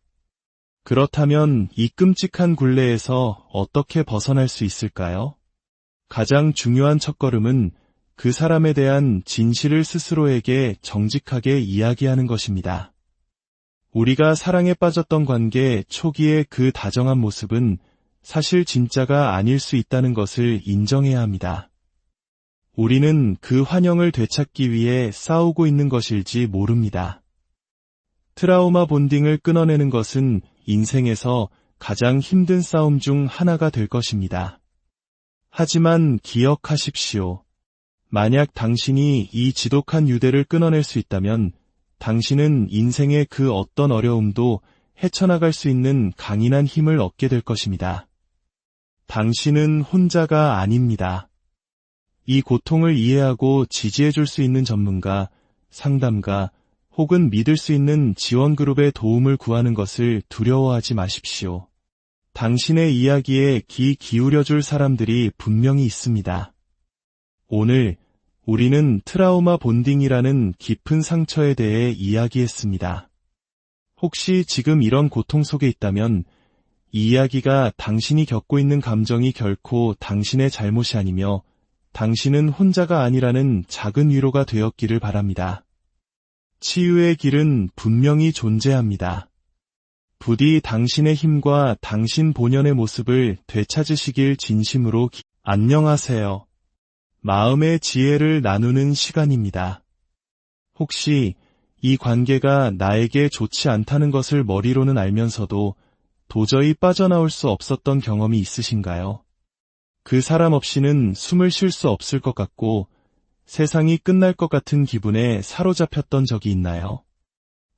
그렇다면 이 끔찍한 굴레에서 어떻게 벗어날 수 있을까요? 가장 중요한 첫걸음은 그 사람에 대한 진실을 스스로에게 정직하게 이야기하는 것입니다. 우리가 사랑에 빠졌던 관계 초기의 그 다정한 모습은 사실 진짜가 아닐 수 있다는 것을 인정해야 합니다. 우리는 그 환영을 되찾기 위해 싸우고 있는 것일지 모릅니다. 트라우마 본딩을 끊어내는 것은 인생에서 가장 힘든 싸움 중 하나가 될 것입니다. 하지만 기억하십시오. 만약 당신이 이 지독한 유대를 끊어낼 수 있다면 당신은 인생의 그 어떤 어려움도 헤쳐나갈 수 있는 강인한 힘을 얻게 될 것입니다. 당신은 혼자가 아닙니다. 이 고통을 이해하고 지지해줄 수 있는 전문가, 상담가, 혹은 믿을 수 있는 지원그룹의 도움을 구하는 것을 두려워하지 마십시오. 당신의 이야기에 귀 기울여줄 사람들이 분명히 있습니다. 오늘 우리는 트라우마 본딩이라는 깊은 상처에 대해 이야기했습니다. 혹시 지금 이런 고통 속에 있다면 이 이야기가 당신이 겪고 있는 감정이 결코 당신의 잘못이 아니며 당신은 혼자가 아니라는 작은 위로가 되었기를 바랍니다. 치유의 길은 분명히 존재합니다. 부디 당신의 힘과 당신 본연의 모습을 되찾으시길 진심으로 안녕하세요. 마음의 지혜를 나누는 시간입니다. 혹시 이 관계가 나에게 좋지 않다는 것을 머리로는 알면서도 도저히 빠져나올 수 없었던 경험이 있으신가요? 그 사람 없이는 숨을 쉴 수 없을 것 같고 세상이 끝날 것 같은 기분에 사로잡혔던 적이 있나요?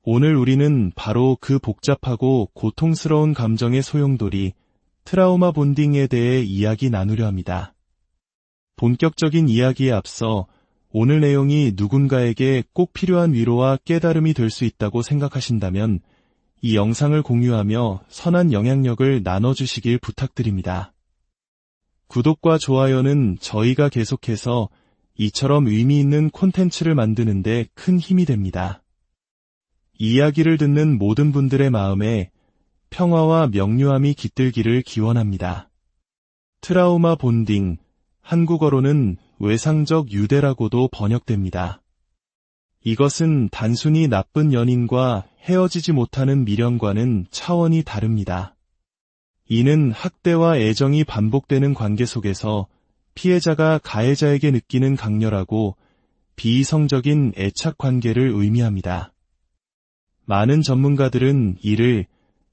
오늘 우리는 바로 그 복잡하고 고통스러운 감정의 소용돌이 트라우마 본딩에 대해 이야기 나누려 합니다. 본격적인 이야기에 앞서 오늘 내용이 누군가에게 꼭 필요한 위로와 깨달음이 될 수 있다고 생각하신다면 이 영상을 공유하며 선한 영향력을 나눠주시길 부탁드립니다. 구독과 좋아요는 저희가 계속해서 이처럼 의미 있는 콘텐츠를 만드는 데 큰 힘이 됩니다. 이야기를 듣는 모든 분들의 마음에 평화와 명료함이 깃들기를 기원합니다. 트라우마 본딩, 한국어로는 외상적 유대라고도 번역됩니다. 이것은 단순히 나쁜 연인과 헤어지지 못하는 미련과는 차원이 다릅니다. 이는 학대와 애정이 반복되는 관계 속에서 피해자가 가해자에게 느끼는 강렬하고 비이성적인 애착 관계를 의미합니다. 많은 전문가들은 이를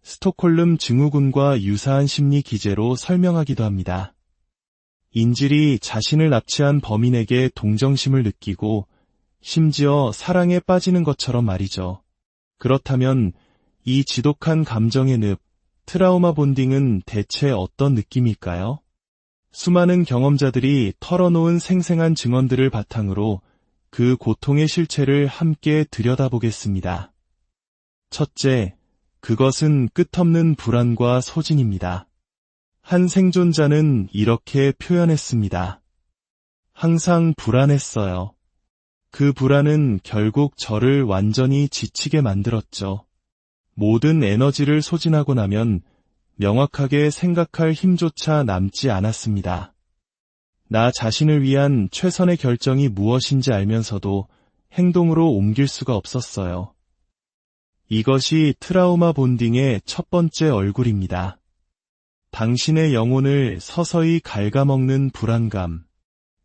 스톡홀름 증후군과 유사한 심리 기제로 설명하기도 합니다. 인질이 자신을 납치한 범인에게 동정심을 느끼고 심지어 사랑에 빠지는 것처럼 말이죠. 그렇다면 이 지독한 감정의 늪, 트라우마 본딩은 대체 어떤 느낌일까요? 수많은 경험자들이 털어놓은 생생한 증언들을 바탕으로 그 고통의 실체를 함께 들여다보겠습니다. 첫째, 그것은 끝없는 불안과 소진입니다. 한 생존자는 이렇게 표현했습니다. 항상 불안했어요. 그 불안은 결국 저를 완전히 지치게 만들었죠. 모든 에너지를 소진하고 나면 명확하게 생각할 힘조차 남지 않았습니다. 나 자신을 위한 최선의 결정이 무엇인지 알면서도 행동으로 옮길 수가 없었어요. 이것이 트라우마 본딩의 첫 번째 얼굴입니다. 당신의 영혼을 서서히 갉아먹는 불안감,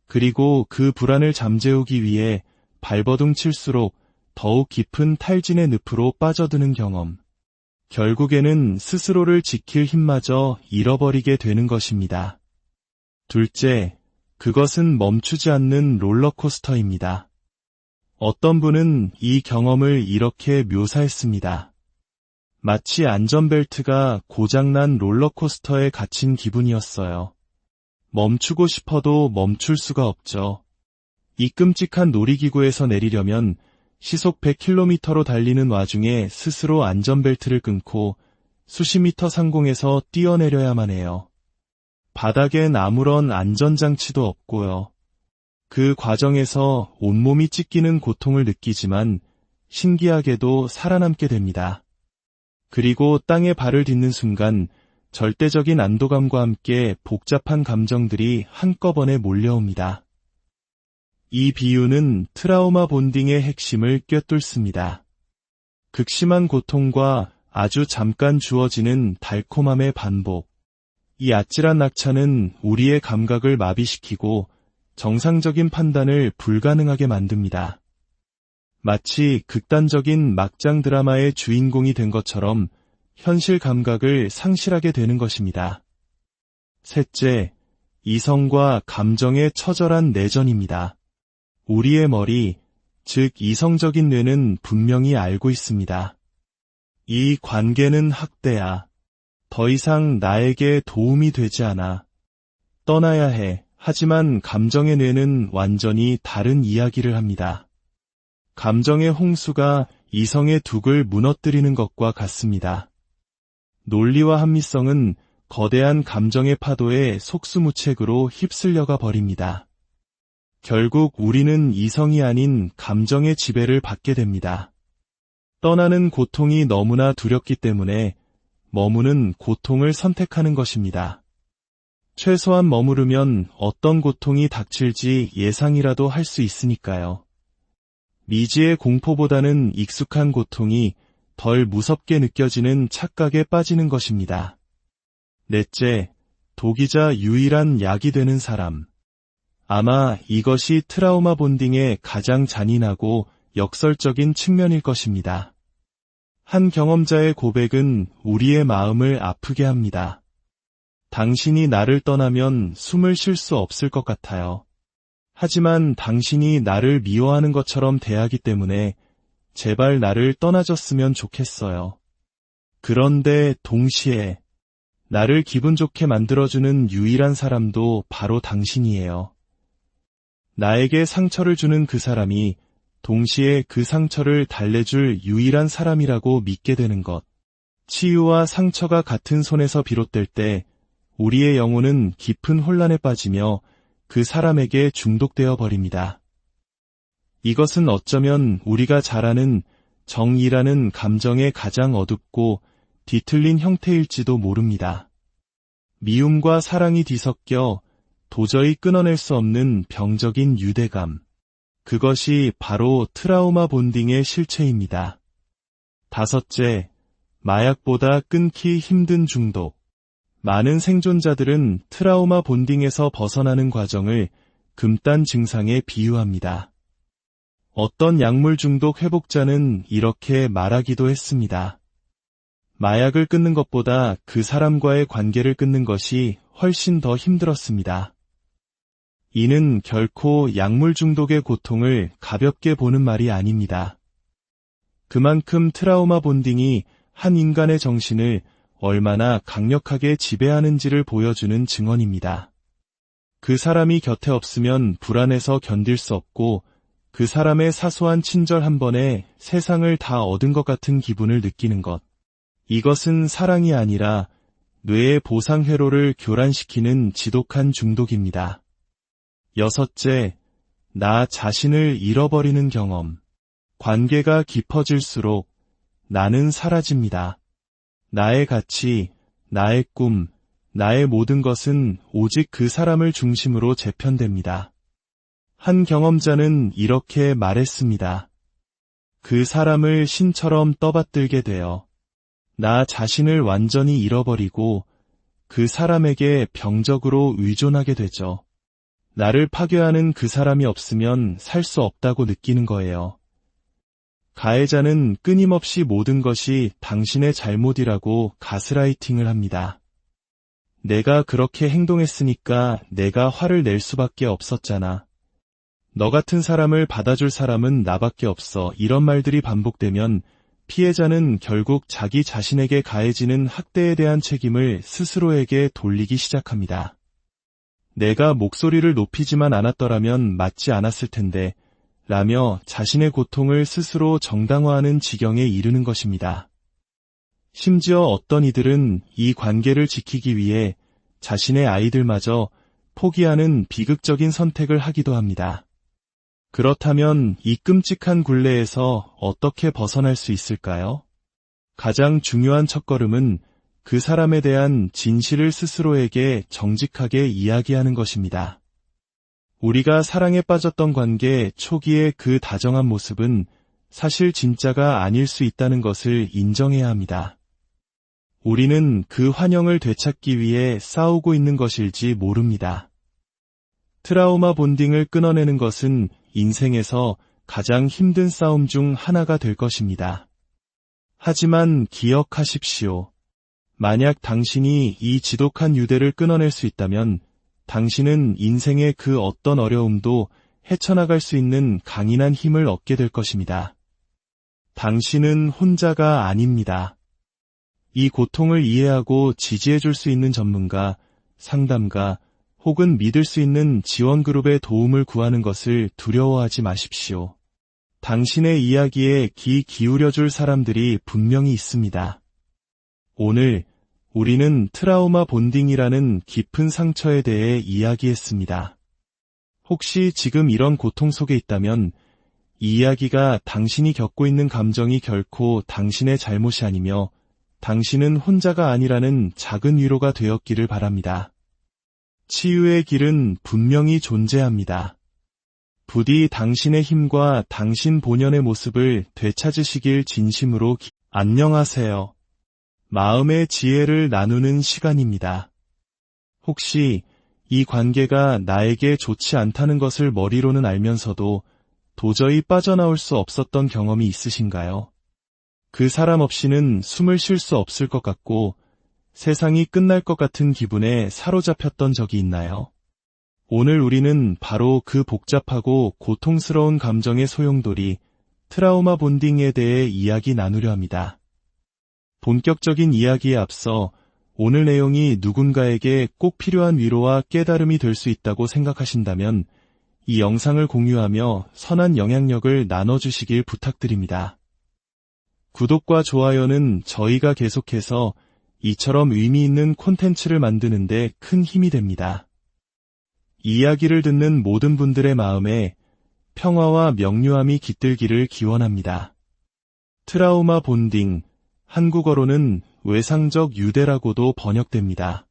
그리고 그 불안을 잠재우기 위해 발버둥 칠수록 더욱 깊은 탈진의 늪으로 빠져드는 경험. 결국에는 스스로를 지킬 힘마저 잃어버리게 되는 것입니다. 둘째, 그것은 멈추지 않는 롤러코스터입니다. 어떤 분은 이 경험을 이렇게 묘사했습니다. 마치 안전벨트가 고장난 롤러코스터에 갇힌 기분이었어요. 멈추고 싶어도 멈출 수가 없죠. 이 끔찍한 놀이기구에서 내리려면 시속 100km로 달리는 와중에 스스로 안전벨트를 끊고 수십 미터 상공에서 뛰어내려야만 해요. 바닥엔 아무런 안전장치도 없고요. 그 과정에서 온몸이 찢기는 고통을 느끼지만 신기하게도 살아남게 됩니다. 그리고 땅에 발을 딛는 순간 절대적인 안도감과 함께 복잡한 감정들이 한꺼번에 몰려옵니다. 이 비유는 트라우마 본딩의 핵심을 꿰뚫습니다. 극심한 고통과 아주 잠깐 주어지는 달콤함의 반복. 이 아찔한 낙차는 우리의 감각을 마비시키고 정상적인 판단을 불가능하게 만듭니다. 마치 극단적인 막장 드라마의 주인공이 된 것처럼 현실 감각을 상실하게 되는 것입니다. 셋째, 이성과 감정의 처절한 내전입니다. 우리의 머리, 즉 이성적인 뇌는 분명히 알고 있습니다. 이 관계는 학대야. 더 이상 나에게 도움이 되지 않아. 떠나야 해. 하지만 감정의 뇌는 완전히 다른 이야기를 합니다. 감정의 홍수가 이성의 둑을 무너뜨리는 것과 같습니다. 논리와 합리성은 거대한 감정의 파도에 속수무책으로 휩쓸려가 버립니다. 결국 우리는 이성이 아닌 감정의 지배를 받게 됩니다. 떠나는 고통이 너무나 두렵기 때문에 머무는 고통을 선택하는 것입니다. 최소한 머무르면 어떤 고통이 닥칠지 예상이라도 할 수 있으니까요. 미지의 공포보다는 익숙한 고통이 덜 무섭게 느껴지는 착각에 빠지는 것입니다. 넷째, 독이자 유일한 약이 되는 사람. 아마 이것이 트라우마 본딩의 가장 잔인하고 역설적인 측면일 것입니다. 한 경험자의 고백은 우리의 마음을 아프게 합니다. 당신이 나를 떠나면 숨을 쉴 수 없을 것 같아요. 하지만 당신이 나를 미워하는 것처럼 대하기 때문에 제발 나를 떠나줬으면 좋겠어요. 그런데 동시에 나를 기분 좋게 만들어주는 유일한 사람도 바로 당신이에요. 나에게 상처를 주는 그 사람이 동시에 그 상처를 달래줄 유일한 사람이라고 믿게 되는 것. 치유와 상처가 같은 손에서 비롯될 때 우리의 영혼은 깊은 혼란에 빠지며 그 사람에게 중독되어 버립니다. 이것은 어쩌면 우리가 잘 아는 정이라는 감정의 가장 어둡고 뒤틀린 형태일지도 모릅니다. 미움과 사랑이 뒤섞여 도저히 끊어낼 수 없는 병적인 유대감. 그것이 바로 트라우마 본딩의 실체입니다. 다섯째, 마약보다 끊기 힘든 중독. 많은 생존자들은 트라우마 본딩에서 벗어나는 과정을 금단 증상에 비유합니다. 어떤 약물 중독 회복자는 이렇게 말하기도 했습니다. 마약을 끊는 것보다 그 사람과의 관계를 끊는 것이 훨씬 더 힘들었습니다. 이는 결코 약물 중독의 고통을 가볍게 보는 말이 아닙니다. 그만큼 트라우마 본딩이 한 인간의 정신을 얼마나 강력하게 지배하는지를 보여주는 증언입니다. 그 사람이 곁에 없으면 불안해서 견딜 수 없고 그 사람의 사소한 친절 한 번에 세상을 다 얻은 것 같은 기분을 느끼는 것. 이것은 사랑이 아니라 뇌의 보상 회로를 교란시키는 지독한 중독입니다. 여섯째, 나 자신을 잃어버리는 경험. 관계가 깊어질수록 나는 사라집니다. 나의 가치, 나의 꿈, 나의 모든 것은 오직 그 사람을 중심으로 재편됩니다. 한 경험자는 이렇게 말했습니다. 그 사람을 신처럼 떠받들게 되어 나 자신을 완전히 잃어버리고 그 사람에게 병적으로 의존하게 되죠. 나를 파괴하는 그 사람이 없으면 살 수 없다고 느끼는 거예요. 가해자는 끊임없이 모든 것이 당신의 잘못이라고 가스라이팅을 합니다. 내가 그렇게 행동했으니까 내가 화를 낼 수밖에 없었잖아. 너 같은 사람을 받아줄 사람은 나밖에 없어. 이런 말들이 반복되면 피해자는 결국 자기 자신에게 가해지는 학대에 대한 책임을 스스로에게 돌리기 시작합니다. 내가 목소리를 높이지만 않았더라면 맞지 않았을 텐데 라며 자신의 고통을 스스로 정당화하는 지경에 이르는 것입니다. 심지어 어떤 이들은 이 관계를 지키기 위해 자신의 아이들마저 포기하는 비극적인 선택을 하기도 합니다. 그렇다면 이 끔찍한 굴레에서 어떻게 벗어날 수 있을까요? 가장 중요한 첫걸음은 그 사람에 대한 진실을 스스로에게 정직하게 이야기하는 것입니다. 우리가 사랑에 빠졌던 관계 초기의 그 다정한 모습은 사실 진짜가 아닐 수 있다는 것을 인정해야 합니다. 우리는 그 환영을 되찾기 위해 싸우고 있는 것일지 모릅니다. 트라우마 본딩을 끊어내는 것은 인생에서 가장 힘든 싸움 중 하나가 될 것입니다. 하지만 기억하십시오. 만약 당신이 이 지독한 유대를 끊어낼 수 있다면 당신은 인생의 그 어떤 어려움도 헤쳐나갈 수 있는 강인한 힘을 얻게 될 것입니다. 당신은 혼자가 아닙니다. 이 고통을 이해하고 지지해줄 수 있는 전문가, 상담가, 혹은 믿을 수 있는 지원그룹의 도움을 구하는 것을 두려워하지 마십시오. 당신의 이야기에 귀 기울여줄 사람들이 분명히 있습니다. 오늘 우리는 트라우마 본딩이라는 깊은 상처에 대해 이야기했습니다. 혹시 지금 이런 고통 속에 있다면 이 이야기가 당신이 겪고 있는 감정이 결코 당신의 잘못이 아니며 당신은 혼자가 아니라는 작은 위로가 되었기를 바랍니다. 치유의 길은 분명히 존재합니다. 부디 당신의 힘과 당신 본연의 모습을 되찾으시길 진심으로 안녕하세요. 마음의 지혜를 나누는 시간입니다. 혹시 이 관계가 나에게 좋지 않다는 것을 머리로는 알면서도 도저히 빠져나올 수 없었던 경험이 있으신가요? 그 사람 없이는 숨을 쉴 수 없을 것 같고 세상이 끝날 것 같은 기분에 사로잡혔던 적이 있나요? 오늘 우리는 바로 그 복잡하고 고통스러운 감정의 소용돌이 트라우마 본딩에 대해 이야기 나누려 합니다. 본격적인 이야기에 앞서 오늘 내용이 누군가에게 꼭 필요한 위로와 깨달음이 될 수 있다고 생각하신다면 이 영상을 공유하며 선한 영향력을 나눠주시길 부탁드립니다. 구독과 좋아요는 저희가 계속해서 이처럼 의미 있는 콘텐츠를 만드는 데 큰 힘이 됩니다. 이야기를 듣는 모든 분들의 마음에 평화와 명료함이 깃들기를 기원합니다. 트라우마 본딩, 한국어로는 외상적 유대라고도 번역됩니다.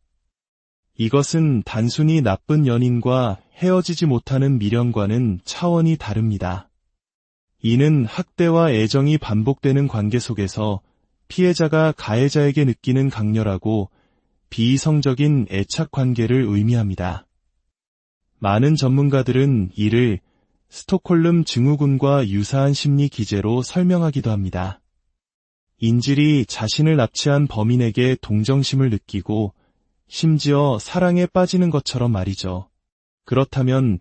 이것은 단순히 나쁜 연인과 헤어지지 못하는 미련과는 차원이 다릅니다. 이는 학대와 애정이 반복되는 관계 속에서 피해자가 가해자에게 느끼는 강렬하고 비이성적인 애착 관계를 의미합니다. 많은 전문가들은 이를 스톡홀름 증후군과 유사한 심리 기제로 설명하기도 합니다. 인질이 자신을 납치한 범인에게 동정심을 느끼고 심지어 사랑에 빠지는 것처럼 말이죠. 그렇다면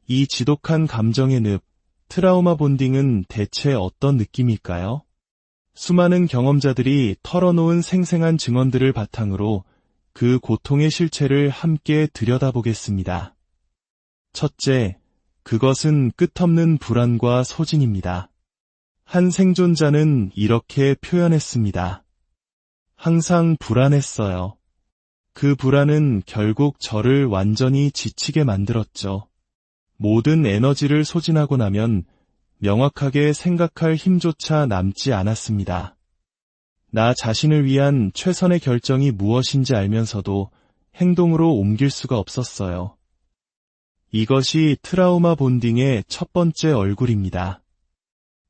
이 지독한 감정의 늪, 트라우마 본딩은 대체 어떤 느낌일까요? 수많은 경험자들이 털어놓은 생생한 증언들을 바탕으로 그 고통의 실체를 함께 들여다보겠습니다. 첫째, 그것은 끝없는 불안과 소진입니다. 한 생존자는 이렇게 표현했습니다. 항상 불안했어요. 그 불안은 결국 저를 완전히 지치게 만들었죠. 모든 에너지를 소진하고 나면 명확하게 생각할 힘조차 남지 않았습니다. 나 자신을 위한 최선의 결정이 무엇인지 알면서도 행동으로 옮길 수가 없었어요. 이것이 트라우마 본딩의 첫 번째 얼굴입니다.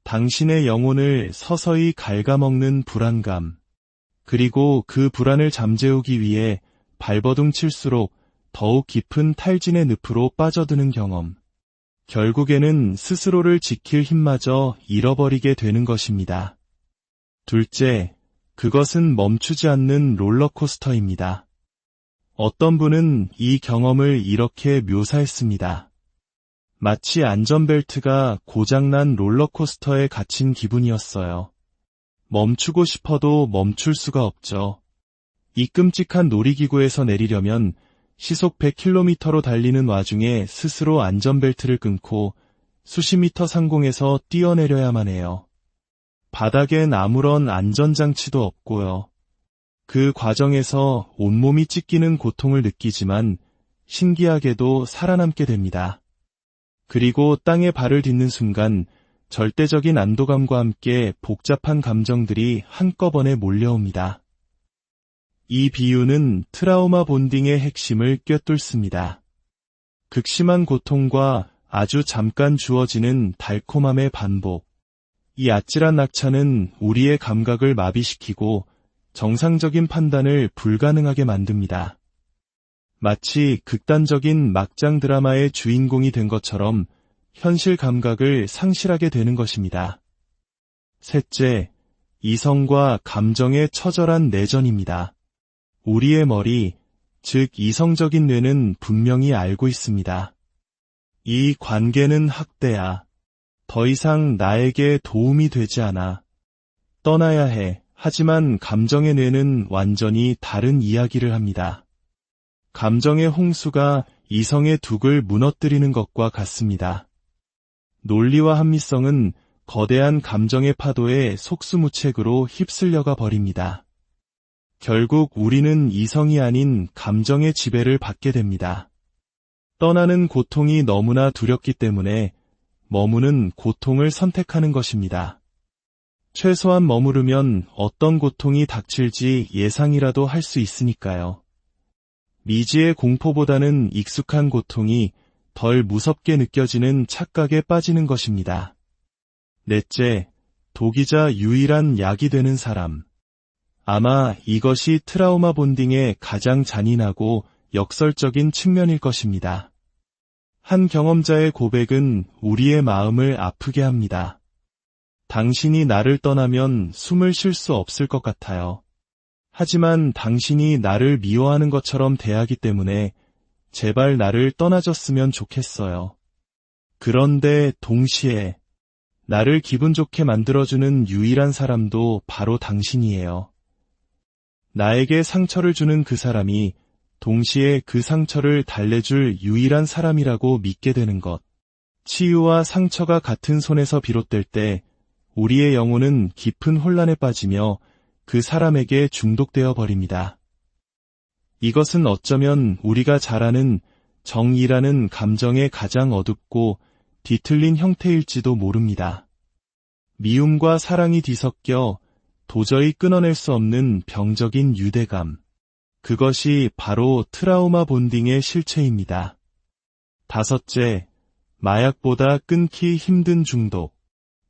당신의 영혼을 서서히 갉아먹는 불안감, 그리고 그 불안을 잠재우기 위해 발버둥 칠수록 더욱 깊은 탈진의 늪으로 빠져드는 경험. 결국에는 스스로를 지킬 힘마저 잃어버리게 되는 것입니다. 둘째, 그것은 멈추지 않는 롤러코스터입니다. 어떤 분은 이 경험을 이렇게 묘사했습니다. 마치 안전벨트가 고장난 롤러코스터에 갇힌 기분이었어요. 멈추고 싶어도 멈출 수가 없죠. 이 끔찍한 놀이기구에서 내리려면 시속 100km로 달리는 와중에 스스로 안전벨트를 끊고 수십 미터 상공에서 뛰어내려야만 해요. 바닥엔 아무런 안전장치도 없고요. 그 과정에서 온몸이 찢기는 고통을 느끼지만 신기하게도 살아남게 됩니다. 그리고 땅에 발을 딛는 순간 절대적인 안도감과 함께 복잡한 감정들이 한꺼번에 몰려옵니다. 이 비유는 트라우마 본딩의 핵심을 꿰뚫습니다. 극심한 고통과 아주 잠깐 주어지는 달콤함의 반복. 이 아찔한 낙차는 우리의 감각을 마비시키고 정상적인 판단을 불가능하게 만듭니다. 마치 극단적인 막장 드라마의 주인공이 된 것처럼 현실 감각을 상실하게 되는 것입니다. 셋째, 이성과 감정의 처절한 내전입니다. 우리의 머리, 즉 이성적인 뇌는 분명히 알고 있습니다. 이 관계는 학대야. 더 이상 나에게 도움이 되지 않아. 떠나야 해. 하지만 감정의 뇌는 완전히 다른 이야기를 합니다. 감정의 홍수가 이성의 둑을 무너뜨리는 것과 같습니다. 논리와 합리성은 거대한 감정의 파도에 속수무책으로 휩쓸려가 버립니다. 결국 우리는 이성이 아닌 감정의 지배를 받게 됩니다. 떠나는 고통이 너무나 두렵기 때문에 머무는 고통을 선택하는 것입니다. 최소한 머무르면 어떤 고통이 닥칠지 예상이라도 할 수 있으니까요. 미지의 공포보다는 익숙한 고통이 덜 무섭게 느껴지는 착각에 빠지는 것입니다. 넷째, 독이자 유일한 약이 되는 사람. 아마 이것이 트라우마 본딩의 가장 잔인하고 역설적인 측면일 것입니다. 한 경험자의 고백은 우리의 마음을 아프게 합니다. 당신이 나를 떠나면 숨을 쉴 수 없을 것 같아요. 하지만 당신이 나를 미워하는 것처럼 대하기 때문에 제발 나를 떠나줬으면 좋겠어요. 그런데 동시에 나를 기분 좋게 만들어주는 유일한 사람도 바로 당신이에요. 나에게 상처를 주는 그 사람이 동시에 그 상처를 달래줄 유일한 사람이라고 믿게 되는 것. 치유와 상처가 같은 손에서 비롯될 때 우리의 영혼은 깊은 혼란에 빠지며 그 사람에게 중독되어 버립니다. 이것은 어쩌면 우리가 잘 아는 정이라는 감정의 가장 어둡고 뒤틀린 형태일지도 모릅니다. 미움과 사랑이 뒤섞여 도저히 끊어낼 수 없는 병적인 유대감. 그것이 바로 트라우마 본딩의 실체입니다. 다섯째, 마약보다 끊기 힘든 중독.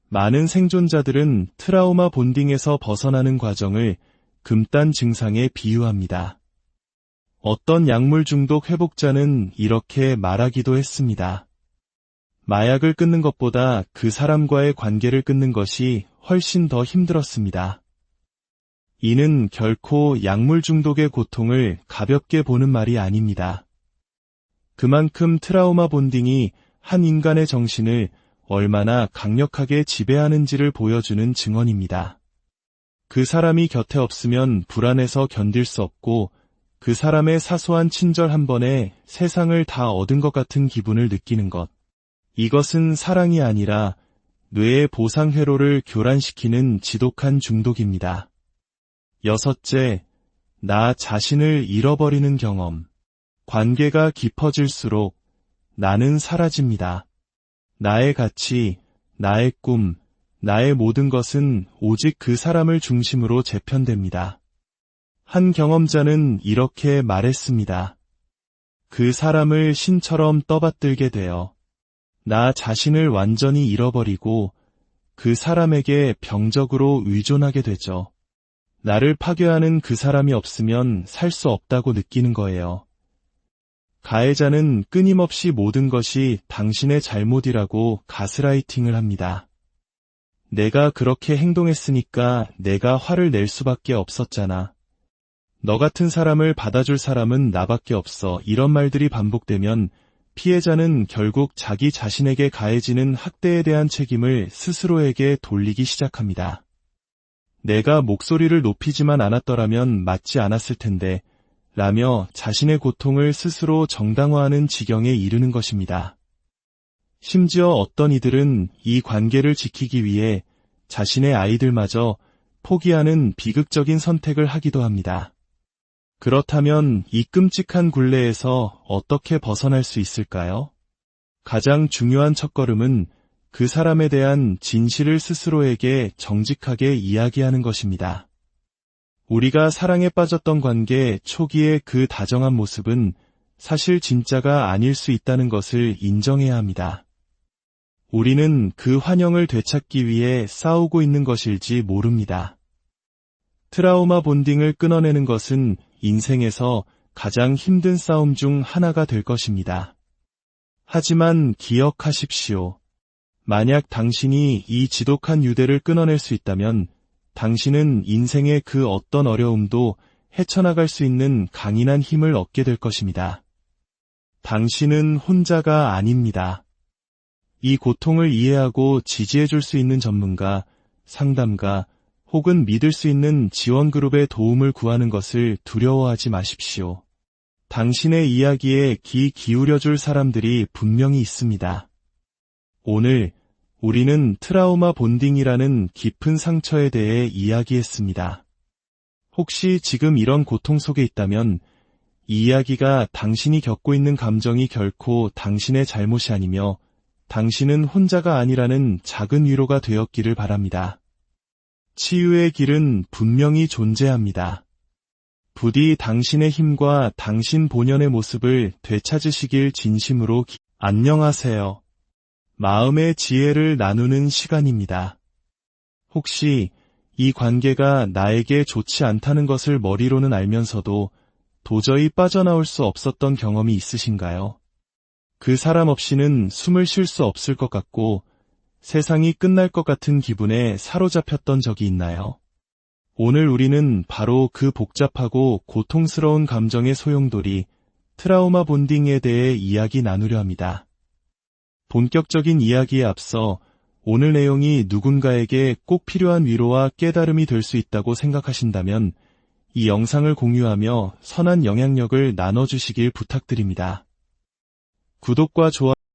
많은 생존자들은 트라우마 본딩에서 벗어나는 과정을 금단 증상에 비유합니다. 어떤 약물 중독 회복자는 이렇게 말하기도 했습니다. 마약을 끊는 것보다 그 사람과의 관계를 끊는 것이 훨씬 더 힘들었습니다. 이는 결코 약물 중독의 고통을 가볍게 보는 말이 아닙니다. 그만큼 트라우마 본딩이 한 인간의 정신을 얼마나 강력하게 지배하는지를 보여주는 증언입니다. 그 사람이 곁에 없으면 불안해서 견딜 수 없고 그 사람의 사소한 친절 한 번에 세상을 다 얻은 것 같은 기분을 느끼는 것. 이것은 사랑이 아니라 뇌의 보상 회로를 교란시키는 지독한 중독입니다. 여섯째, 나 자신을 잃어버리는 경험. 관계가 깊어질수록 나는 사라집니다. 나의 가치, 나의 꿈, 나의 모든 것은 오직 그 사람을 중심으로 재편됩니다. 한 경험자는 이렇게 말했습니다. 그 사람을 신처럼 떠받들게 되어 나 자신을 완전히 잃어버리고 그 사람에게 병적으로 의존하게 되죠. 나를 파괴하는 그 사람이 없으면 살 수 없다고 느끼는 거예요. 가해자는 끊임없이 모든 것이 당신의 잘못이라고 가스라이팅을 합니다. 내가 그렇게 행동했으니까 내가 화를 낼 수밖에 없었잖아. 너 같은 사람을 받아줄 사람은 나밖에 없어. 이런 말들이 반복되면 피해자는 결국 자기 자신에게 가해지는 학대에 대한 책임을 스스로에게 돌리기 시작합니다. 내가 목소리를 높이지만 않았더라면 맞지 않았을 텐데 라며 자신의 고통을 스스로 정당화하는 지경에 이르는 것입니다. 심지어 어떤 이들은 이 관계를 지키기 위해 자신의 아이들마저 포기하는 비극적인 선택을 하기도 합니다. 그렇다면 이 끔찍한 굴레에서 어떻게 벗어날 수 있을까요? 가장 중요한 첫걸음은 그 사람에 대한 진실을 스스로에게 정직하게 이야기하는 것입니다. 우리가 사랑에 빠졌던 관계 초기의 그 다정한 모습은 사실 진짜가 아닐 수 있다는 것을 인정해야 합니다. 우리는 그 환영을 되찾기 위해 싸우고 있는 것일지 모릅니다. 트라우마 본딩을 끊어내는 것은 인생에서 가장 힘든 싸움 중 하나가 될 것입니다. 하지만 기억하십시오. 만약 당신이 이 지독한 유대를 끊어낼 수 있다면 당신은 인생의 그 어떤 어려움도 헤쳐나갈 수 있는 강인한 힘을 얻게 될 것입니다. 당신은 혼자가 아닙니다. 이 고통을 이해하고 지지해 줄 수 있는 전문가, 상담가, 혹은 믿을 수 있는 지원그룹의 도움을 구하는 것을 두려워하지 마십시오. 당신의 이야기에 귀 기울여줄 사람들이 분명히 있습니다. 오늘 우리는 트라우마 본딩이라는 깊은 상처에 대해 이야기했습니다. 혹시 지금 이런 고통 속에 있다면 이 이야기가 당신이 겪고 있는 감정이 결코 당신의 잘못이 아니며 당신은 혼자가 아니라는 작은 위로가 되었기를 바랍니다. 치유의 길은 분명히 존재합니다. 부디 당신의 힘과 당신 본연의 모습을 되찾으시길 진심으로 안녕하세요. 마음의 지혜를 나누는 시간입니다. 혹시 이 관계가 나에게 좋지 않다는 것을 머리로는 알면서도 도저히 빠져나올 수 없었던 경험이 있으신가요? 그 사람 없이는 숨을 쉴 수 없을 것 같고 세상이 끝날 것 같은 기분에 사로잡혔던 적이 있나요? 오늘 우리는 바로 그 복잡하고 고통스러운 감정의 소용돌이, 트라우마 본딩에 대해 이야기 나누려 합니다. 본격적인 이야기에 앞서 오늘 내용이 누군가에게 꼭 필요한 위로와 깨달음이 될 수 있다고 생각하신다면 이 영상을 공유하며 선한 영향력을 나눠주시길 부탁드립니다. 구독과 좋아요